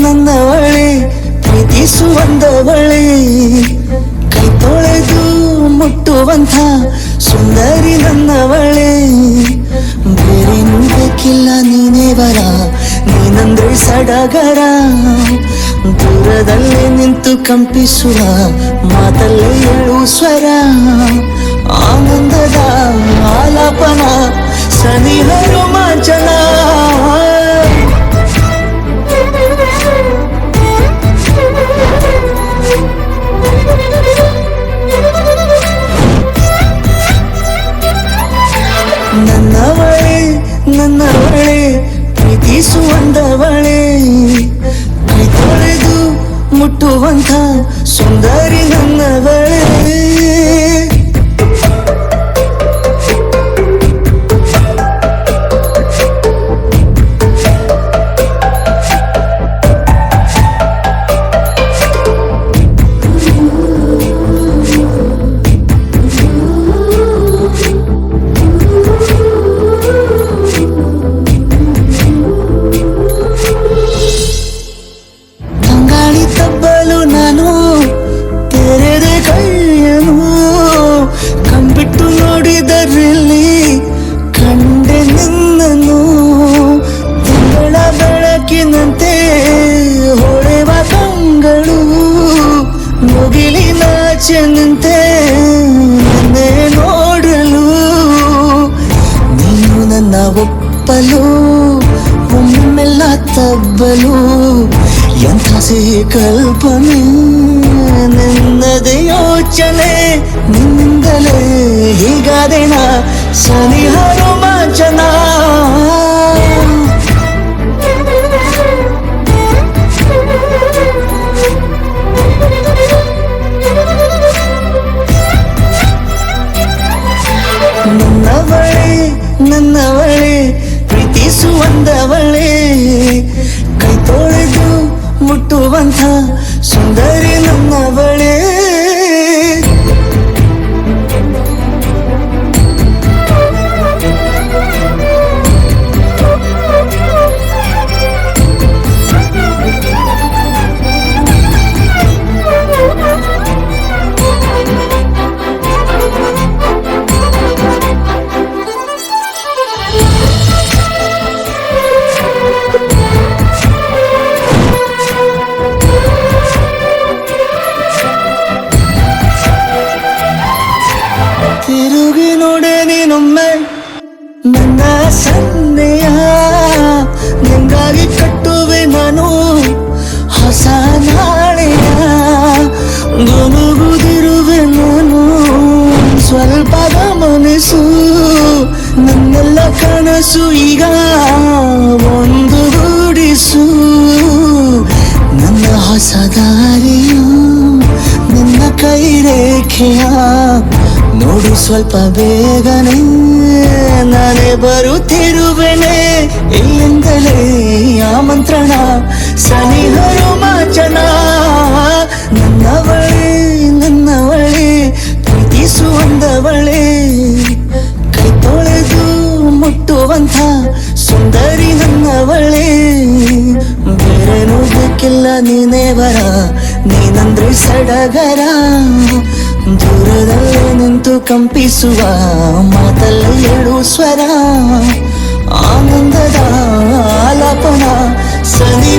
ನನ್ನವಳೆ ಪ್ರೀತಿಸುವಂದವಳೆ ಕೈ ತೊಳೆದು ಮುಟ್ಟುವಂಥ ಸುಂದರಿ ನನ್ನವಳೆ ಬೇರೇನು ಬೇಕಿಲ್ಲ ನೀನೇ ವರ ನೀನಂದ್ರೆ ಸಡಗರ ದೂರದಲ್ಲೇ ನಿಂತು ಕಂಪಿಸುವ ಮಾತಲ್ಲೇ ಏಳು ಸ್ವರ ಆನಂದದ ಆಲಾಪನ ಸನಿಹ ರೋಮಾಂಚನ ನನ್ನವಳೆ ಪ್ರೀತಿಸುವಂದವಳೆ ಕೈ ತೊಳೆದು ಮುಟ್ಟುವಂಥ ಸುಂದರಿ ನನ್ನವಳೆ ನಿಂತೆ ನನ್ನೇ ನೋಡಲು ನೀನು ನನ್ನ ಒಪ್ಪಲು ಒಮ್ಮೆಲ್ಲ ತಬ್ಬಲು ಎಂಥ ಸಿಹಿ ಕಲ್ಪನೆ ನಿನ್ನದೇ ಯೋಚನೆ ನಿನ್ನಿಂದಲೇ ಹೀಗಾದೆನ ಸನಿಹ ರೋಮಾಂಚನ ಹೊಸ ದಾರಿಯು ನಿನ್ನ ಕೈ ರೇಖೆಯ ನೋಡು ಸ್ವಲ್ಪ ಬೇಗನೆ ನಾನೇ ಬರುತ್ತಿರುವೆನೆ ಇಲ್ಲಿಂದಲೇ ಆಮಂತ್ರಣ ಸನಿಹ ರೋಮಾಂಚನ ನನ್ನವಳೇ ಪ್ರೀತಿಸುವಂದವಳೇ ಕೈ ತೊಳೆದು ಮುಟ್ಟುವಂಥ ಸುಂದರಿ ನನ್ನವಳೇ ಬೇರೇನೂ ಬೇಕಿಲ್ಲ ನೀನೇ ವರ ನೀನಂದ್ರೆ ಸಡಗರ ದೂರದಲ್ಲೇ ನಿಂತು ಕಂಪಿಸುವ ಮಾತಲ್ಲಿ ಏಳು ಸ್ವರ ಆನಂದದ ಆಲಾಪನ ಸನಿ